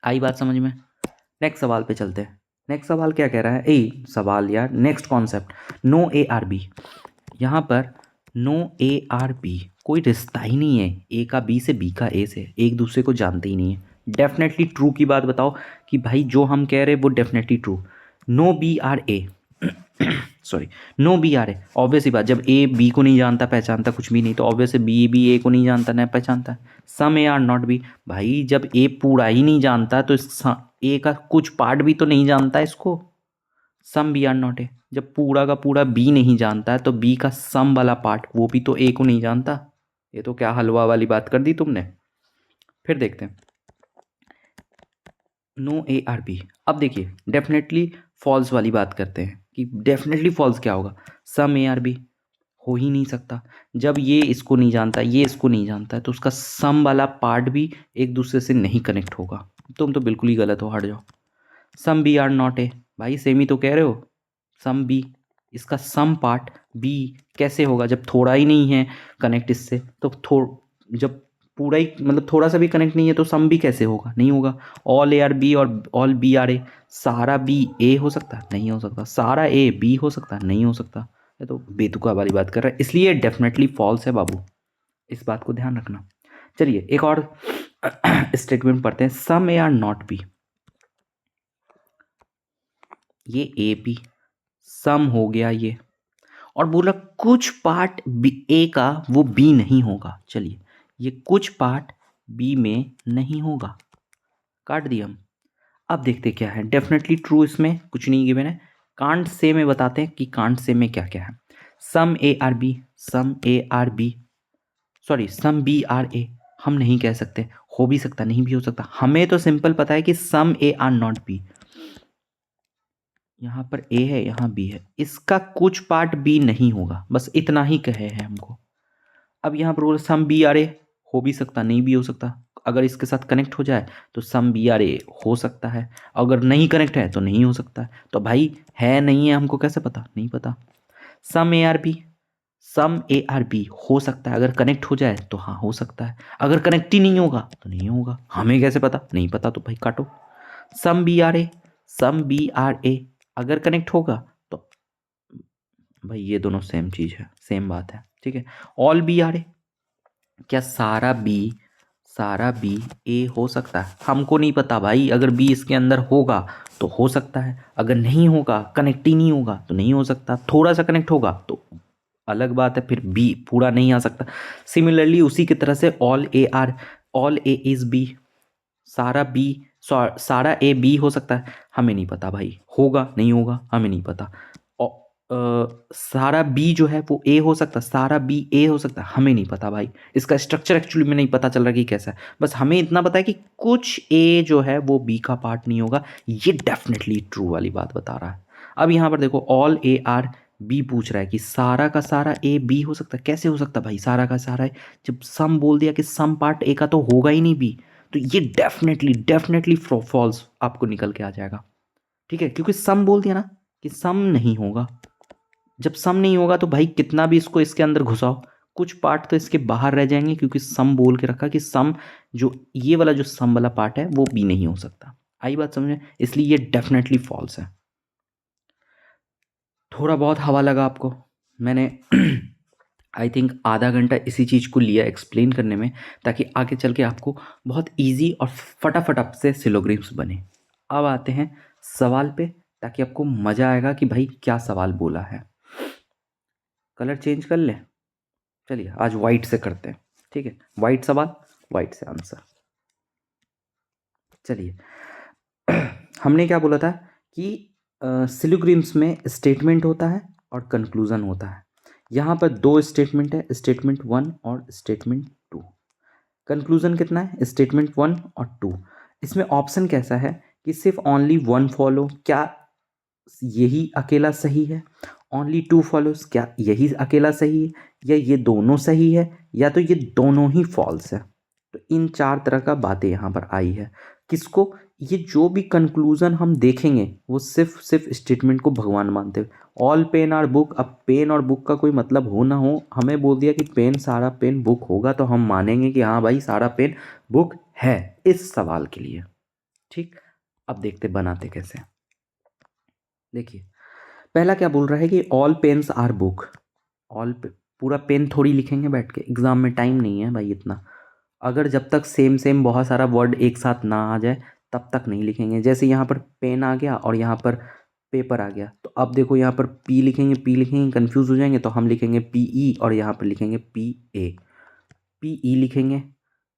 आई बात समझ में? नेक्स्ट सवाल पे चलते हैं। नेक्स्ट सवाल क्या कह रहा है, सवाल यार, next concept, no A are B. यहाँ पर नो ए आर बी, कोई रिश्ता ही नहीं है, ए का बी से, बी का ए से, एक दूसरे को जानते ही नहीं है। डेफिनेटली ट्रू की बात बताओ कि भाई जो हम कह रहे हैं वो definitely true. No B are A, sorry, no B are A, obvious ही बात, जब ए बी को नहीं जानता पहचानता कुछ भी नहीं, तो ऑब्वियस बी भी ए को नहीं जानता न पहचानता। सम ए आर नॉट बी, भाई जब ए पूरा ही नहीं जानता तो इस ए का कुछ पार्ट भी तो नहीं जानता इसको। Some B are not A, जब पूरा का पूरा बी नहीं जानता है तो बी का सम वाला पार्ट वो भी तो ए को नहीं जानता। ये तो क्या हलवा वाली बात कर दी तुमने। फिर देखते हैं, नो ए आर बी। अब देखिए डेफिनेटली फॉल्स वाली बात करते हैं कि डेफिनेटली फॉल्स क्या होगा। सम ए आर बी हो ही नहीं सकता, जब ये इसको नहीं जानता, ये इसको नहीं जानता है, तो उसका सम वाला पार्ट भी एक दूसरे से नहीं कनेक्ट होगा। तुम तो बिल्कुल ही गलत हो, हट जाओ। Some B are not A, भाई सेम ही तो कह रहे हो, सम बी, इसका सम पार्ट बी कैसे होगा जब थोड़ा ही नहीं है कनेक्ट इससे, तो जब पूरा ही मतलब थोड़ा सा भी कनेक्ट नहीं है तो सम भी कैसे होगा, नहीं होगा। ऑल ए आर बी और ऑल बी आर ए, सारा बी ए हो सकता है, नहीं हो सकता। सारा ए बी हो सकता है, नहीं हो सकता। ये तो बेतुका वाली बात कर रहा है, इसलिए डेफिनेटली फॉल्स है बाबू, इस बात को ध्यान रखना। चलिए एक और स्टेटमेंट पढ़ते हैं, सम ए आर नॉट बी। ये ए बी सम हो गया ये, और बोला कुछ पार्ट बी ए का वो बी नहीं होगा। चलिए, ये कुछ पार्ट बी में नहीं होगा, काट दिया हम। अब देखते क्या है, डेफिनेटली ट्रू, इसमें कुछ नहीं गिवन है। कांट से में बताते हैं कि कांट से में क्या क्या है। Some A are B, some A are B, sorry some B are A, हम नहीं कह सकते, हो भी सकता नहीं भी हो सकता। हमें तो सिंपल पता है कि some A are not B, यहाँ पर ए है यहाँ बी है, इसका कुछ पार्ट बी नहीं होगा, बस इतना ही कहे हैं हमको। अब यहाँ पर बोले सम बी आर ए, हो भी सकता नहीं भी हो सकता, अगर इसके साथ कनेक्ट हो जाए तो सम बी आर ए हो सकता है, अगर नहीं कनेक्ट है तो नहीं हो सकता है। तो भाई है नहीं है हमको कैसे पता, नहीं पता। Some A are B, some A are B हो सकता है, अगर कनेक्ट हो जाए तो हाँ हो सकता है, अगर कनेक्ट ही नहीं होगा तो नहीं होगा, हमें कैसे पता, नहीं पता, तो भाई काटो। Some B are A, some B are A अगर कनेक्ट होगा तो भाई ये दोनों सेम चीज़ है, सेम बात है, ठीक है। ऑल बी आर ए, क्या सारा बी सारा बी ए हो सकता है? हमको नहीं पता भाई, अगर बी इसके अंदर होगा तो हो सकता है, अगर नहीं होगा, कनेक्ट ही नहीं होगा तो नहीं हो सकता, थोड़ा सा कनेक्ट होगा तो अलग बात है, फिर बी पूरा नहीं आ सकता। सिमिलरली उसी की तरह से ऑल ए इज बी, सारा बी, सारा ए बी हो सकता है, हमें नहीं पता भाई, होगा नहीं होगा हमें नहीं पता। सारा बी जो है वो ए हो सकता है, सारा बी ए हो सकता है, हमें नहीं पता भाई, इसका स्ट्रक्चर एक्चुअली में नहीं पता चल रहा कि कैसा है, बस हमें इतना पता है कि कुछ ए जो है वो बी का पार्ट नहीं होगा, ये डेफिनेटली ट्रू वाली बात बता रहा है। अब यहाँ पर देखो ऑल ए आर बी पूछ रहा है कि सारा का सारा ए बी हो सकता है, कैसे हो सकता है भाई सारा का सारा ए, जब सम बोल दिया कि सम पार्ट ए का तो होगा ही नहीं बी, तो ये डेफिनेटली डेफिनेटली फॉल्स आपको निकल के आ जाएगा। ठीक है, क्योंकि सम बोल दिया ना कि सम नहीं होगा, जब सम नहीं होगा तो भाई कितना भी इसको इसके अंदर घुसाओ कुछ पार्ट तो इसके बाहर रह जाएंगे, क्योंकि सम बोल के रखा कि सम जो ये वाला जो सम वाला पार्ट है वो भी नहीं हो सकता। आई बात समझे, इसलिए ये डेफिनेटली फॉल्स है। थोड़ा बहुत हवा लगा आपको, मैंने आई थिंक आधा घंटा इसी चीज़ को लिया एक्सप्लेन करने में, ताकि आगे चल के आपको बहुत इजी और फटाफट आप से सिलोग्राम्स बने। अब आते हैं सवाल पे, ताकि आपको मज़ा आएगा कि भाई क्या सवाल बोला है। कलर चेंज कर ले, चलिए आज वाइट से करते हैं। ठीक है, वाइट सवाल, वाइट से आंसर। चलिए हमने क्या बोला था कि सिलोग्राम्स में स्टेटमेंट होता है और कंक्लूजन होता है। यहाँ पर दो स्टेटमेंट है, स्टेटमेंट 1 और स्टेटमेंट 2। कंक्लूजन कितना है, स्टेटमेंट 1 और 2। इसमें ऑप्शन कैसा है कि सिर्फ ओनली 1 फॉलो, क्या यही अकेला सही है, ओनली 2 फॉलोज, क्या यही अकेला सही है, या ये दोनों सही है, या तो ये दोनों ही फॉल्स है। तो इन 4 तरह का बातें यहाँ पर आई है। किसको, ये जो भी कंक्लूजन हम देखेंगे वो सिर्फ स्टेटमेंट को भगवान मानते हुए। ऑल पेन आर बुक, अब पेन और बुक का कोई मतलब हो ना हो, हमें बोल दिया कि पेन सारा पेन बुक होगा तो हम मानेंगे कि हाँ भाई सारा पेन बुक है इस सवाल के लिए। ठीक, अब देखते बनाते कैसे। देखिए पहला क्या बोल रहा है कि ऑल पेन्स आर बुक। पूरा पेन थोड़ी लिखेंगे बैठ के, एग्जाम में टाइम नहीं है भाई इतना। अगर जब तक सेम सेम बहुत सारा वर्ड एक साथ ना आ जाए तब तक नहीं लिखेंगे। जैसे यहाँ पर पेन आ गया और यहाँ पर पेपर आ गया, तो अब देखो यहाँ पर पी लिखेंगे कंफ्यूज हो जाएंगे, तो हम लिखेंगे पी ई और यहाँ पर लिखेंगे पी ए, पी ई लिखेंगे।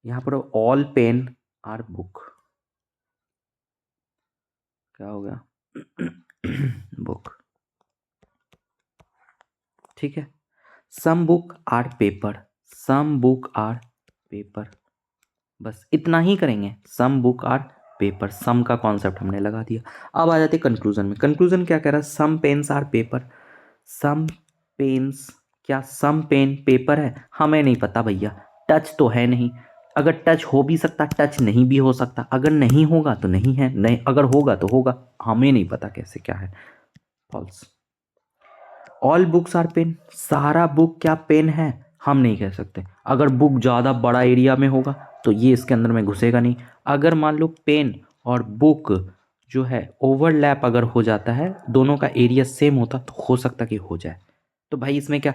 यहाँ पर ऑल पेन आर बुक, क्या हो गया बुक। ठीक है, some book are paper, some book are paper, बस इतना ही करेंगे, some book are paper, some का कॉन्सेप्ट हमने लगा दिया। अब आ जाते कंक्लूजन में। कंक्लूजन क्या कह रहा है, some pens are paper, some pens, क्या सम पेन पेपर है, हमें नहीं पता भैया, टच तो है नहीं, अगर टच हो भी सकता टच नहीं भी हो सकता, अगर नहीं होगा तो नहीं है, नहीं अगर होगा तो होगा, हमें नहीं पता कैसे क्या है, false. All books are pen, सारा बुक क्या पेन है, हम नहीं कह सकते। अगर बुक ज़्यादा बड़ा एरिया में होगा तो ये इसके अंदर में घुसेगा नहीं। अगर मान लो पेन और बुक जो है ओवरलैप अगर हो जाता है, दोनों का एरिया सेम होता तो हो सकता कि हो जाए। तो भाई इसमें क्या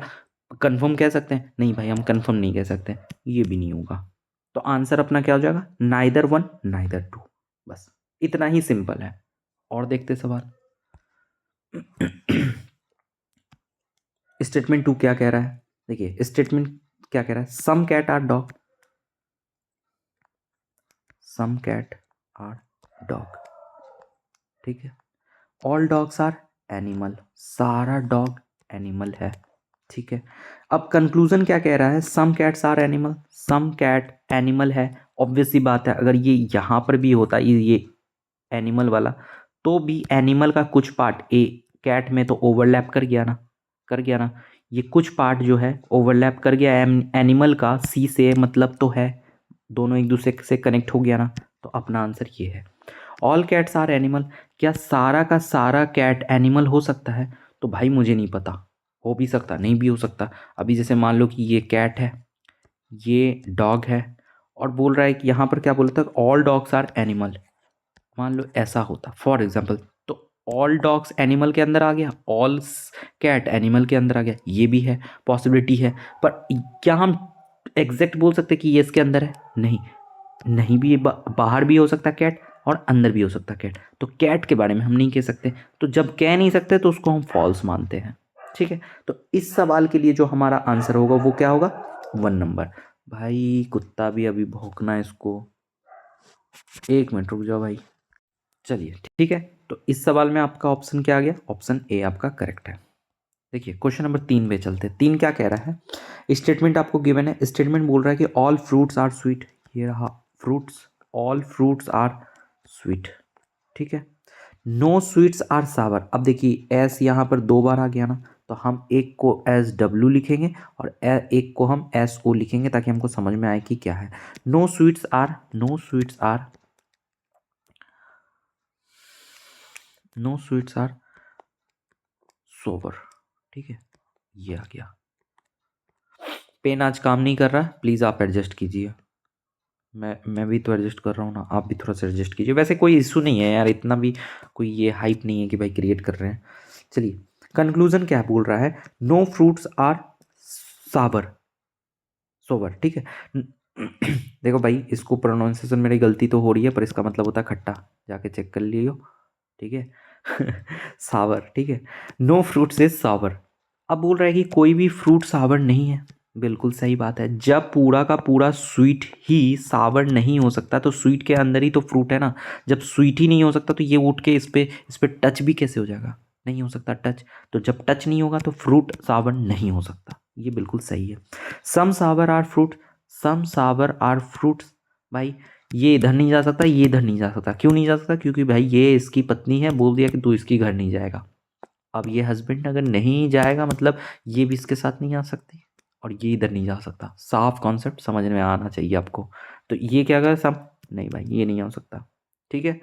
कंफर्म कह सकते हैं, नहीं भाई हम कंफर्म नहीं कह सकते, ये भी नहीं होगा। तो आंसर अपना क्या हो जाएगा, नाइदर 1 नाइदर 2, बस इतना ही सिंपल है। और देखते सवाल स्टेटमेंट 2 क्या कह रहा है, देखिए स्टेटमेंट क्या कह रहा है, some cat are dog, some cat are dog. ठीक है, ऑल डॉग्स आर एनिमल, सारा डॉग एनिमल है। ठीक है, अब कंक्लूजन क्या कह रहा है, some cats are animal, some cat animal है। ऑब्वियस सी बात है, अगर ये यहाँ पर भी होता ये एनिमल वाला, तो भी एनिमल का कुछ पार्ट ए कैट में तो ओवरलैप कर गया ना, कर गया ना, ये कुछ पार्ट जो है ओवरलैप कर गया एनिमल का, सी से मतलब तो है, दोनों एक दूसरे से कनेक्ट हो गया ना, तो अपना आंसर ये है। ऑल कैट्स आर एनिमल, क्या सारा का सारा कैट एनिमल हो सकता है, तो भाई मुझे नहीं पता, हो भी सकता नहीं भी हो सकता। अभी जैसे मान लो कि ये कैट है, ये डॉग है, और बोल रहा है कि यहाँ पर क्या बोलता है, ऑल डॉग्स आर एनिमल, मान लो ऐसा होता फॉर एग्जाम्पल, तो ऑल डॉग्स एनिमल के अंदर आ गया, ऑल कैट एनिमल के अंदर आ गया, ये भी है पॉसिबिलिटी है। पर क्या हम एग्जैक्ट बोल सकते कि ये इसके अंदर है, नहीं। नहीं भी बाहर भी हो सकता है कैट और अंदर भी हो सकता है कैट, तो कैट के बारे में हम नहीं कह सकते। तो जब कह नहीं सकते तो उसको हम फॉल्स मानते हैं। ठीक है, तो इस सवाल के लिए जो हमारा आंसर होगा वो क्या होगा, 1 नंबर। भाई कुत्ता भी अभी भौंकना है इसको, 1 मिनट रुक जाओ भाई। चलिए ठीक है, तो इस सवाल में आपका ऑप्शन क्या आ गया, ऑप्शन ए आपका करेक्ट है। देखिए क्वेश्चन नंबर 3 पे चलते हैं। 3 क्या कह रहा है, स्टेटमेंट आपको गिवन है, स्टेटमेंट बोल रहा है कि ऑल फ्रूट्स आर स्वीट। ये रहा fruits, all fruits are sweet. ठीक है, नो स्वीट्स आर सावर। अब देखिए एस यहाँ पर 2 बार आ गया ना, तो हम एक को एस डब्ल्यू लिखेंगे और एक को हम एस ओ लिखेंगे ताकि हमको समझ में आए कि क्या है। No sweets are, no sweets are, no sweets are sour. ठीक है, ये आ गया। पेन आज काम नहीं कर रहा, प्लीज़ आप एडजस्ट कीजिए। मैं भी तो एडजस्ट कर रहा हूँ ना, आप भी थोड़ा सा एडजस्ट कीजिए। वैसे कोई इशू नहीं है यार, इतना भी कोई ये हाइप नहीं है कि भाई क्रिएट कर रहे हैं। चलिए कंक्लूजन क्या बोल रहा है, नो फ्रूट्स आर साबर सोबर। ठीक है देखो भाई, इसको प्रोनाउंसिएशन मेरी गलती तो हो रही है, पर इसका मतलब होता है खट्टा, जाके चेक कर लियो। ठीक है सावर। ठीक है, नो फ्रूट्स इज सावर। अब बोल रहा है कि कोई भी फ्रूट सावर नहीं है। बिल्कुल सही बात है, जब पूरा का पूरा स्वीट ही सावर नहीं हो सकता तो स्वीट के अंदर ही तो फ्रूट है ना। जब स्वीट ही नहीं हो सकता तो ये उठ के इस पे टच भी कैसे हो जाएगा, नहीं हो सकता टच। तो जब टच नहीं होगा तो फ्रूट सावर नहीं हो सकता, ये बिल्कुल सही है। Some sour are fruit, some sour are fruits. भाई ये इधर नहीं जा सकता, ये इधर नहीं जा सकता। क्यों नहीं जा सकता, क्योंकि भाई ये इसकी पत्नी है, बोल दिया कि तू इसकी घर नहीं जाएगा। अब ये हस्बैंड अगर नहीं जाएगा मतलब ये भी इसके साथ नहीं आ सकती और ये इधर नहीं जा सकता। साफ कॉन्सेप्ट समझ में आना चाहिए आपको। तो ये क्या अगर सब नहीं भाई, ये नहीं हो सकता। ठीक है,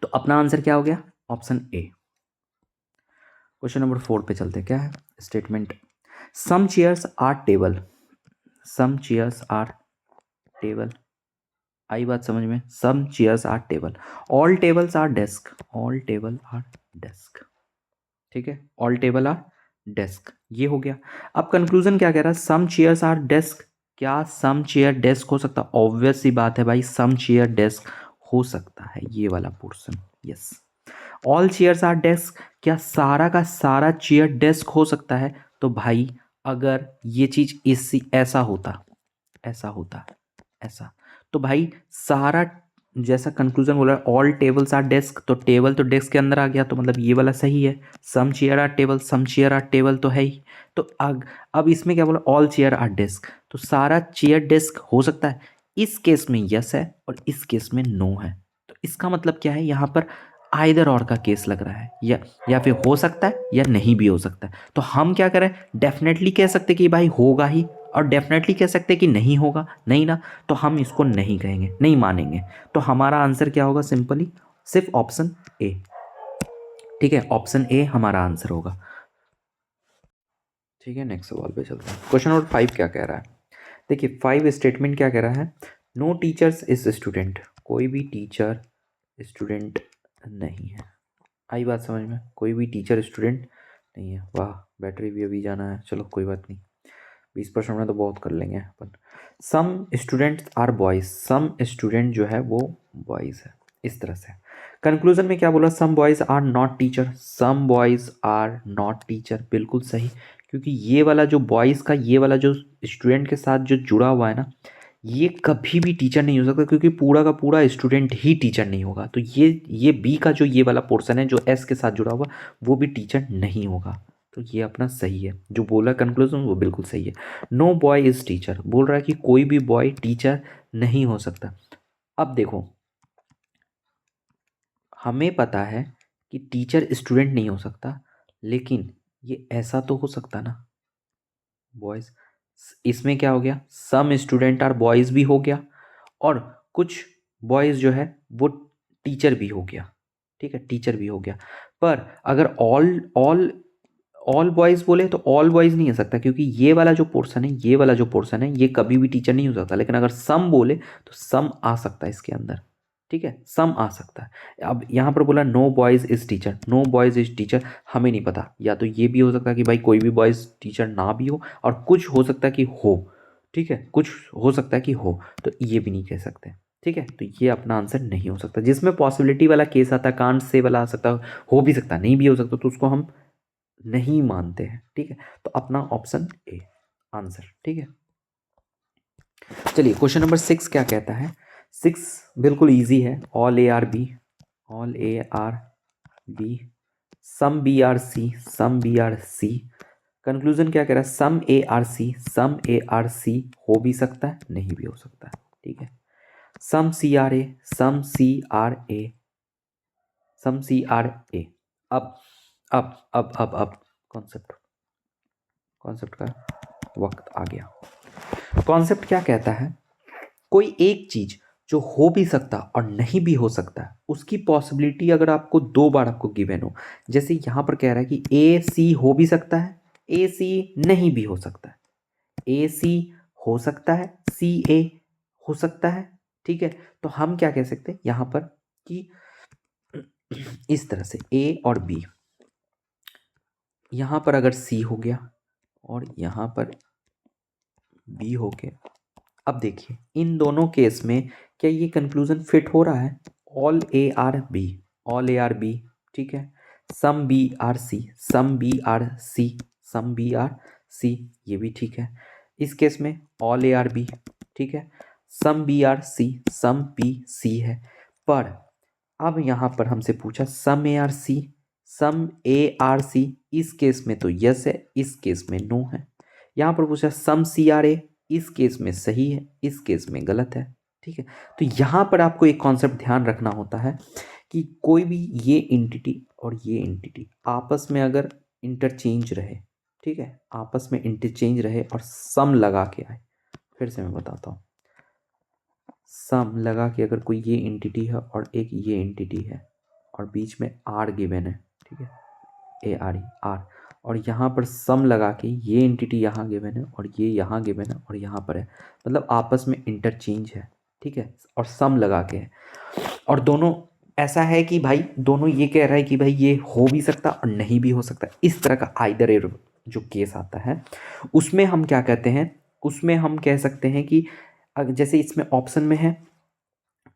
तो अपना आंसर क्या हो गया, ऑप्शन ए। क्वेश्चन नंबर 4 पे चलते हैं। क्या है statement, some chairs are table, some chairs are table. आई बात समझ में, some chairs are table, all tables are desk, all table are desk. ठीक है, ऑल टेबल आर डेस्क, ये हो गया। अब कंक्लूजन क्या कह रहा है, सम चेयर्स आर डेस्क। क्या सम चेयर डेस्क हो सकता, ऑब्वियस सी बात है भाई, सम चेयर डेस्क हो सकता है, ये वाला portion. Yes, all chairs are desk, क्या सारा का सारा चेयर डेस्क हो सकता है। तो भाई अगर ये चीज इसी ऐसा होता, ऐसा होता, ऐसा, तो भाई सारा, जैसा कंक्लूजन बोला ऑल टेबल्स आर डेस्क, तो टेबल तो डेस्क के अंदर आ गया, तो मतलब ये वाला सही है। Some chair are table, some chair are table तो है ही। तो अब इसमें क्या बोला, ऑल चेयर आर डेस्क, तो सारा चेयर डेस्क हो सकता है। इस केस में यस है और इस केस में नो है। तो इसका मतलब क्या है, यहाँ पर आइदर और का केस लग रहा है, या फिर हो सकता है या नहीं भी हो सकता है। तो हम क्या करें, डेफिनेटली कह सकते कि भाई होगा ही, और डेफिनेटली कह सकते कि नहीं होगा, नहीं ना, तो हम इसको नहीं कहेंगे, नहीं मानेंगे। तो हमारा आंसर क्या होगा, सिंपली सिर्फ ऑप्शन ए। ठीक है, ऑप्शन ए हमारा आंसर होगा। ठीक है, नेक्स्ट सवाल पे चलते हैं। क्वेश्चन नंबर 5 क्या कह रहा है, देखिए 5 स्टेटमेंट क्या कह रहा है, नो टीचर्स इज स्टूडेंट। कोई भी टीचर स्टूडेंट नहीं है। आई बात समझ में, कोई भी टीचर स्टूडेंट नहीं है। वाह, बैटरी भी अभी जाना है, चलो कोई बात नहीं, 20% में तो बहुत कर लेंगे अपन। Some students are boys, some student जो है वो बॉयज है, इस तरह से। कंक्लूजन में क्या बोला, some boys are not teacher, some boys are not teacher, बिल्कुल सही। क्योंकि ये वाला जो बॉयज का ये वाला जो स्टूडेंट के साथ जो जुड़ा हुआ है ना, ये कभी भी टीचर नहीं हो सकता, क्योंकि पूरा का पूरा स्टूडेंट ही टीचर नहीं होगा। तो ये बी का जो ये वाला पोर्शन है जो एस के साथ जुड़ा हुआ, वो भी टीचर नहीं होगा। तो ये अपना सही है, जो बोला कंक्लूजन वो बिल्कुल सही है। नो बॉय इज टीचर, बोल रहा है कि कोई भी बॉय टीचर नहीं हो सकता। अब देखो, हमें पता है कि टीचर स्टूडेंट नहीं हो सकता, लेकिन ये ऐसा तो हो सकता ना, बॉयज, इसमें क्या हो गया, सम स्टूडेंट आर बॉयज भी हो गया, और कुछ बॉयज जो है वो टीचर भी हो गया। ठीक है, टीचर भी हो गया। पर अगर ऑल ऑल ऑल बॉयज बोले तो ऑल बॉयज नहीं हो सकता, क्योंकि ये वाला जो पोर्शन है, ये वाला जो पोर्शन है, ये कभी भी टीचर नहीं हो सकता। लेकिन अगर सम बोले तो सम आ सकता है इसके अंदर। ठीक है, सम आ सकता है। अब यहाँ पर बोला no boys is teacher, no boys is teacher, हमें नहीं पता, या तो ये भी हो सकता है कि भाई कोई भी बॉयज टीचर ना भी हो, और कुछ हो सकता है कि हो। ठीक है, कुछ हो सकता है कि हो, तो ये भी नहीं कह सकते। ठीक है, तो ये अपना आंसर नहीं हो सकता। जिसमें पॉसिबिलिटी वाला केस आता है, कांट से वाला आ सकता है, हो भी सकता, नहीं भी हो सकता, तो उसको हम नहीं मानते हैं। ठीक है, तो अपना ऑप्शन ए आंसर। ठीक है, चलिए क्वेश्चन नंबर 6 क्या कहता है। 6 बिल्कुल इजी है। All A are B, all A are B, some B are C, some B are C. Conclusion क्या कह रहा है, some A are C, some A R C हो भी सकता है, नहीं भी हो सकता है। ठीक है, सम C R A, some C R A, some C R A. अब अब कॉन्सेप्ट, कॉन्सेप्ट का वक्त आ गया। कॉन्सेप्ट क्या कहता है, कोई एक चीज जो हो भी सकता और नहीं भी हो सकता, उसकी पॉसिबिलिटी अगर आपको दो बार आपको गिवन हो, जैसे यहां पर कह रहा है कि ए सी हो भी सकता है, ए सी नहीं भी हो सकता है, ए सी हो सकता है, सी ए हो सकता है। ठीक है, तो हम क्या कह सकते हैं यहां पर कि इस तरह से ए और बी, यहां पर अगर सी हो गया और यहां पर बी हो गया। अब देखिए इन दोनों केस में क्या ये कंक्लूजन फिट हो रहा है, all A are B, all A are B. ठीक है, some B are C, some B are C, some B are C, ये भी ठीक है। इस केस में ऑल ए आर बी, ठीक है, some B are C, some B C है। पर अब यहां पर हमसे पूछा सम A are C, some A R C, इस केस में तो यस है, इस केस में नो है। यहां पर पूछा सम सी आर ए, इस केस में सही है, इस केस में गलत है। ठीक है, तो यहां पर आपको एक कॉन्सेप्ट ध्यान रखना होता है कि कोई भी ये एंटिटी और ये एंटिटी आपस में अगर इंटरचेंज रहे, ठीक है, आपस में इंटरचेंज रहे और सम लगा के आए, फिर से मैं बताता हूँ, सम लगा के अगर कोई ये एंटिटी है और एक ये एंटिटी है और बीच में आर गिवन है, ठीक है, ए आर ई आर, और यहाँ पर सम लगा के ये एंटिटी यहाँ गिवन है और ये यहाँ गिवन है और यहाँ पर है, मतलब आपस में इंटरचेंज है। ठीक है, और सम लगा के है, और दोनों ऐसा है कि भाई दोनों ये कह रहा है कि भाई ये हो भी सकता और नहीं भी हो सकता। इस तरह का आइदर एर जो केस आता है उसमें हम क्या कहते हैं, उसमें हम कह सकते हैं कि जैसे इसमें ऑप्शन में है,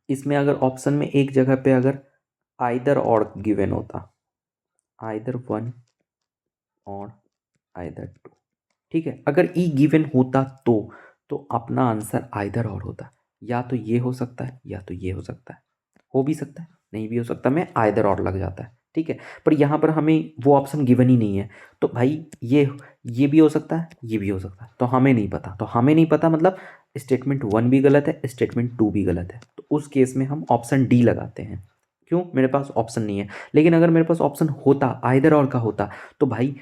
इसमें अगर ऑप्शन में एक जगह पे अगर आइदर और गिवन होता, आइदर वन और आइदर टू, ठीक है, अगर ई गिवन होता तो अपना आंसर आइदर और होता, या तो ये हो सकता है या तो ये हो सकता है, हो भी सकता है नहीं भी हो सकता, में आइदर और लग जाता है। ठीक है, पर यहाँ पर हमें वो ऑप्शन गिवन ही नहीं है, तो भाई ये भी हो सकता है, ये भी हो सकता है, तो हमें नहीं पता, तो हमें नहीं पता मतलब स्टेटमेंट वन भी गलत है, स्टेटमेंट टू भी गलत है, तो उस केस में हम ऑप्शन डी लगाते हैं। क्यों, मेरे पास ऑप्शन नहीं है। लेकिन अगर मेरे पास ऑप्शन होता, आइदर और का होता, तो भाई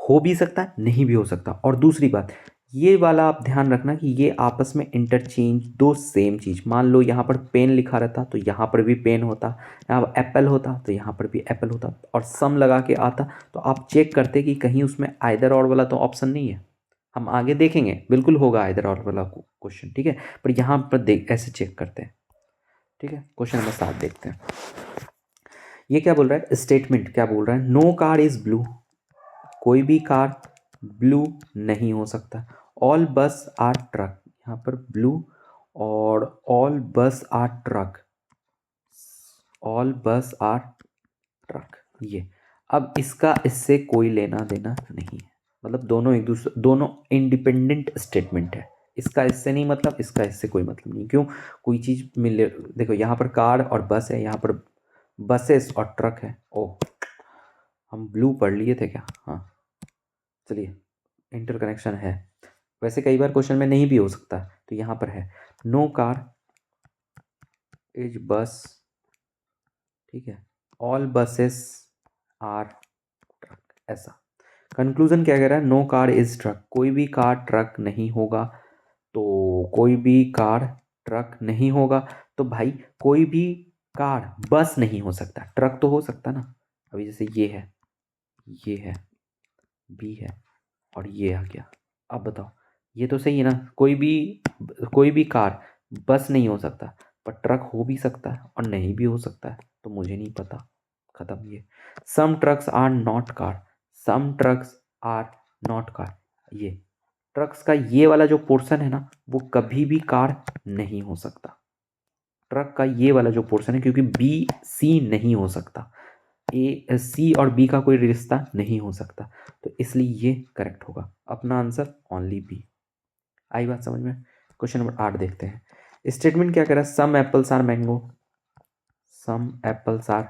हो भी सकता है नहीं भी हो सकता। और दूसरी बात ये वाला आप ध्यान रखना कि ये आपस में इंटरचेंज, दो सेम चीज़, मान लो यहाँ पर पेन लिखा रहता तो यहाँ पर भी पेन होता, यहाँ एप्पल होता तो यहाँ पर भी एप्पल होता, और सम लगा के आता तो आप चेक करते कि कहीं उसमें आइदर और वाला तो ऑप्शन नहीं है। हम आगे देखेंगे बिल्कुल होगा आइदर और वाला क्वेश्चन, ठीक है, पर यहाँ पर देख ऐसे चेक करते हैं। ठीक है, क्वेश्चन नंबर 7 देखते हैं। ये क्या बोल रहा है, स्टेटमेंट क्या बोल रहा है, नो कार इज ब्लू, कोई भी कार ब्लू नहीं हो सकता। ऑल बस आर ट्रक, यहाँ पर ब्लू, और ऑल बस आर ट्रक, ऑल बस आर ट्रक, ये अब इसका इससे कोई लेना देना नहीं है, मतलब दोनों एक दूसरे, दोनों इंडिपेंडेंट स्टेटमेंट है। इसका इससे नहीं मतलब, इसका इससे कोई मतलब नहीं। क्यों, कोई चीज़ मिले, देखो यहाँ पर कार और बस है, यहाँ पर बसेस और ट्रक है। ओ, हम ब्लू पढ़ लिए थे क्या, हाँ, चलिए इंटरकनेक्शन है। वैसे कई बार क्वेश्चन में नहीं भी हो सकता, तो यहाँ पर है नो कार इज बस, ठीक है, ऑल बसेस आर ट्रक, ऐसा। कंक्लूजन क्या कह रहा है, नो कार इज ट्रक, कोई भी कार ट्रक नहीं होगा, तो कोई भी कार ट्रक नहीं होगा, तो भाई कोई भी कार बस नहीं हो सकता, ट्रक तो हो सकता ना। अभी जैसे ये है, बी है और ये आ गया, अब बताओ ये तो सही है ना, कोई भी कार बस नहीं हो सकता, पर ट्रक हो भी सकता है और नहीं भी हो सकता है, तो मुझे नहीं पता, खत्म। ये some trucks are not car, some trucks are not car, ये ट्रक्स का ये वाला जो पोर्शन है ना वो कभी भी कार नहीं हो सकता। ट्रक का ये वाला जो पोर्शन है, क्योंकि बी सी नहीं हो सकता, ए सी और बी का कोई रिश्ता नहीं हो सकता, तो इसलिए ये करेक्ट होगा। अपना आंसर ओनली बी। आई बात समझ में? क्वेश्चन नंबर 8 देखते हैं। स्टेटमेंट क्या कह रहा है? Some apples are mango, some apples are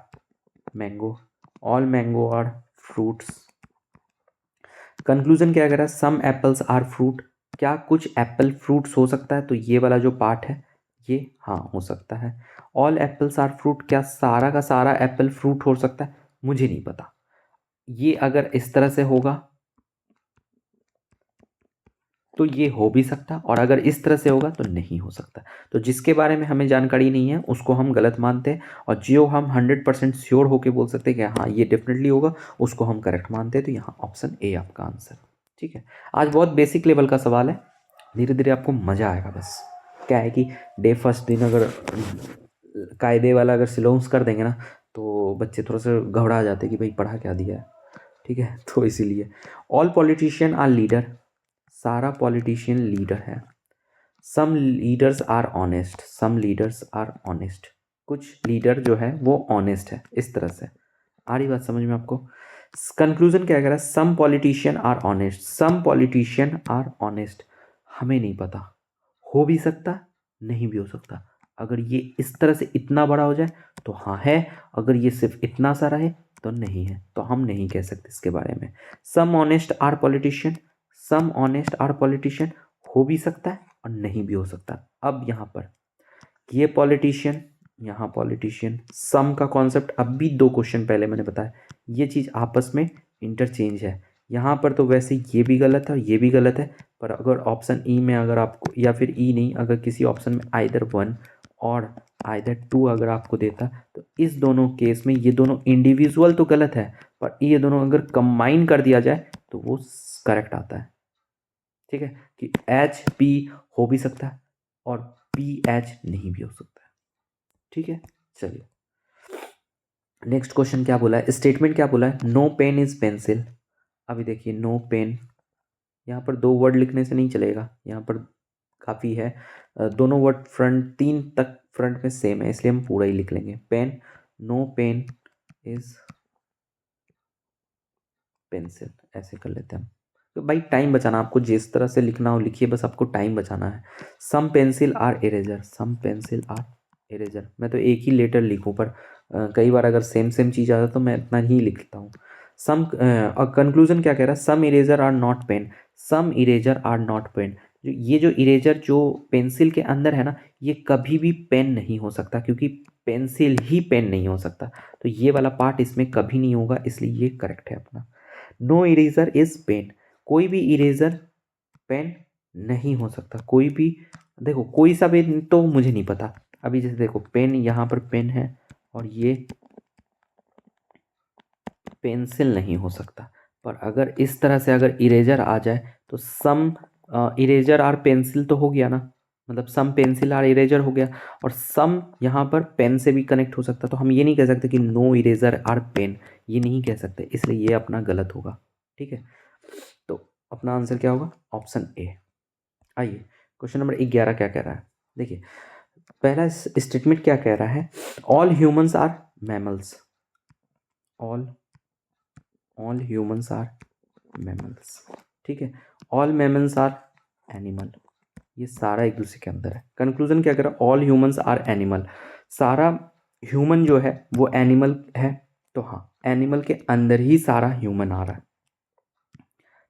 mango, all mango are fruits. Conclusion क्या कह रहा है? सम एप्पल्स आर फ्रूट, क्या कुछ एप्पल फ्रूट्स हो सकता है? तो ये वाला जो पार्ट है ये हाँ हो सकता है। ऑल एप्पल्स आर फ्रूट, क्या सारा का सारा एप्पल फ्रूट हो सकता है? मुझे नहीं पता। ये अगर इस तरह से होगा तो ये हो भी सकता, और अगर इस तरह से होगा तो नहीं हो सकता। तो जिसके बारे में हमें जानकारी नहीं है उसको हम गलत मानते हैं, और जो हम 100% श्योर होके बोल सकते हैं कि हाँ ये डेफिनेटली होगा, उसको हम करेक्ट मानते हैं। तो यहाँ ऑप्शन ए आपका आंसर। ठीक है, आज बहुत बेसिक लेवल का सवाल है, धीरे धीरे आपको मज़ा आएगा। बस क्या है कि डे फर्स्ट दिन अगर कायदे वाला अगर सिलोंस कर देंगे ना तो बच्चे थोड़ा सा घबरा जाते हैं कि भाई पढ़ा क्या दिया है। ठीक है, तो इसीलिए ऑल पॉलिटिशियन आर लीडर, सारा पॉलिटिशियन लीडर है। Some leaders are honest, some leaders are honest, कुछ लीडर जो है वो ऑनेस्ट है। इस तरह से आ रही बात समझ में आपको? कंक्लूजन क्या कह रहा है? Some politician are honest, some politician are honest, हमें नहीं पता, हो भी सकता नहीं भी हो सकता। अगर ये इस तरह से इतना बड़ा हो जाए तो हाँ है, अगर ये सिर्फ इतना सारा है तो नहीं है, तो हम नहीं कह सकते इसके बारे में। Some honest are politician, some honest are politician, हो भी सकता है और नहीं भी हो सकता। अब यहाँ पर ये पॉलिटिशियन, यहाँ पॉलिटिशियन, सम का कॉन्सेप्ट अब भी 2 क्वेश्चन पहले मैंने बताया, ये चीज़ आपस में इंटरचेंज है। यहाँ पर तो वैसे ये भी गलत है और ये भी गलत है, पर अगर ऑप्शन ई में अगर आपको, या फिर ई नहीं, अगर किसी ऑप्शन में आइदर 1 और आइदर 2 अगर आपको देता, तो इस दोनों केस में ये दोनों इंडिविजुअल तो गलत है, पर ये दोनों अगर कंबाइन कर दिया जाए तो वो करेक्ट आता है। ठीक है, कि एच पी हो भी सकता है और पी एच नहीं भी हो सकता है। ठीक है, चलिए नेक्स्ट क्वेश्चन क्या बोला है, स्टेटमेंट क्या बोला है? No pen is pencil. अभी देखिए नो पेन, यहाँ पर 2 वर्ड लिखने से नहीं चलेगा, यहाँ पर काफ़ी है। दोनों वर्ड फ्रंट 3 तक फ्रंट में सेम है, इसलिए हम पूरा ही लिख लेंगे। Pen, no pen is pencil, ऐसे कर लेते हैं हम। तो भाई टाइम बचाना, आपको जिस तरह से लिखना हो लिखिए, बस आपको टाइम बचाना है। Some pencil are eraser, some pencil are eraser, मैं तो एक ही लेटर लिखूँ, पर कई बार अगर सेम सेम चीज़ आ जाए तो मैं इतना ही लिखता हूँ। सम, और कंक्लूजन क्या कह रहा है? Some eraser are not pen, some eraser are not pen, ये जो इरेजर जो पेंसिल के अंदर है ना, ये कभी भी पेन नहीं हो सकता, क्योंकि पेंसिल ही पेन नहीं हो सकता, तो ये वाला पार्ट इसमें कभी नहीं होगा, इसलिए ये करेक्ट है अपना। नो इरेजर इज पेन, कोई भी इरेजर पेन नहीं हो सकता, कोई भी, देखो कोई सा पेन तो मुझे नहीं पता। अभी जैसे देखो पेन, यहाँ पर पेन है और ये पेंसिल नहीं हो सकता, पर अगर इस तरह से अगर इरेजर आ जाए तो सम इरेजर आर पेंसिल तो हो गया ना, मतलब सम पेंसिल आर इरेजर हो गया, और सम यहाँ पर पेन से भी कनेक्ट हो सकता, तो हम ये नहीं कह सकते कि नो इरेजर आर पेन, ये नहीं कह सकते, इसलिए ये अपना गलत होगा। ठीक है, तो अपना आंसर क्या होगा? Option A. आइए क्वेश्चन नंबर 11 क्या कह रहा है, देखिए पहला स्टेटमेंट क्या कह रहा है? All humans are mammals, all all humans are mammals. ठीक है, ऑल मैमल्स आर एनिमल, ये सारा एक दूसरे के अंदर है। कंक्लूजन क्या कह रहा है? ऑल ह्यूमंस आर एनिमल, सारा ह्यूमन जो है वो एनिमल है, तो हाँ एनिमल के अंदर ही सारा ह्यूमन आ रहा है।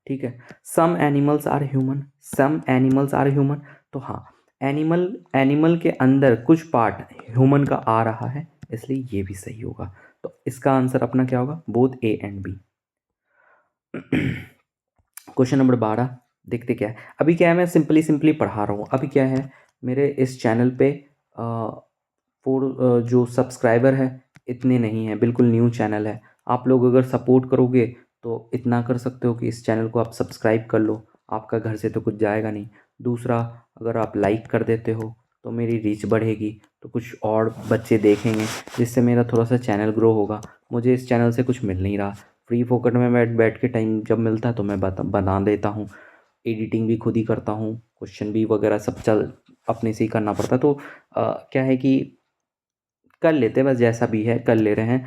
ठीक है, some animals are human, some animals are human, तो हाँ एनिमल, एनिमल के अंदर कुछ पार्ट ह्यूमन का आ रहा है, इसलिए ये भी सही होगा। तो इसका आंसर अपना क्या होगा? Both A and B. Question number 12 देखते क्या है। अभी क्या है, मैं सिंपली सिंपली पढ़ा रहा हूँ। अभी क्या है, मेरे इस चैनल पे जो सब्सक्राइबर है इतने नहीं हैं, बिल्कुल न्यू चैनल है। आप लोग अगर सपोर्ट करोगे तो इतना कर सकते हो कि इस चैनल को आप सब्सक्राइब कर लो, आपका घर से तो कुछ जाएगा नहीं। दूसरा, अगर आप लाइक कर देते हो तो मेरी रीच बढ़ेगी, तो कुछ और बच्चे देखेंगे, जिससे मेरा थोड़ा सा चैनल ग्रो होगा। मुझे इस चैनल से कुछ मिल नहीं रहा, फ्री फोकट में बैठ बैठ के टाइम जब मिलता है तो मैं बना देता हूँ। एडिटिंग भी खुद ही करता हूँ, क्वेश्चन भी वगैरह सब चल अपने से ही करना पड़ता। तो क्या है कि कर लेते हैं, बस जैसा भी है कर ले रहे हैं।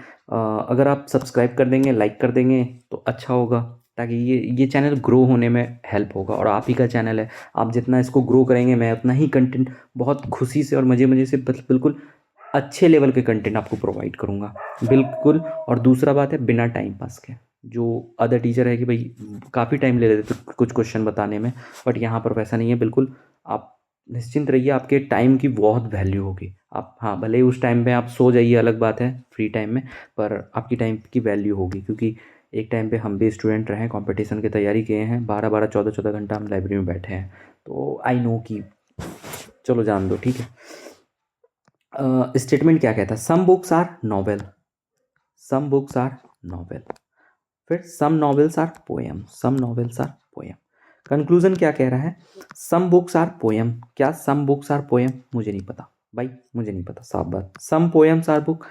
अगर आप सब्सक्राइब कर देंगे, लाइक कर देंगे तो अच्छा होगा, ताकि ये चैनल ग्रो होने में हेल्प होगा। और आप ही का चैनल है, आप जितना इसको ग्रो करेंगे मैं उतना ही कंटेंट बहुत खुशी से और मज़े मज़े से बिल्कुल अच्छे लेवल के कंटेंट आपको प्रोवाइड करूँगा, बिल्कुल। और दूसरा बात है, बिना टाइम पास के। जो अदर टीचर है कि भाई काफ़ी टाइम ले लेते थे कुछ क्वेश्चन बताने में, बट यहाँ पर वैसा नहीं है, बिल्कुल। आप निश्चिंत रहिए, आपके टाइम की बहुत वैल्यू होगी। आप, हाँ, भले ही उस टाइम पे आप सो जाइए, अलग बात है, फ्री टाइम में, पर आपकी टाइम की वैल्यू होगी। क्योंकि एक टाइम पे हम भी स्टूडेंट रहे, कंपटीशन की तैयारी किए हैं, 12-12 14-14 घंटा हम लाइब्रेरी में बैठे हैं, तो आई नो कि चलो जान दो, ठीक है। स्टेटमेंट क्या कहता है? Some books are novel, some books are novel. फिर some novels are poem, some novels are poem. Conclusion क्या कह रहा है? Some books are poem. क्या सम बुक्स आर पोएम? मुझे नहीं पता भाई, मुझे नहीं पता, साफ बात। Some poems are book,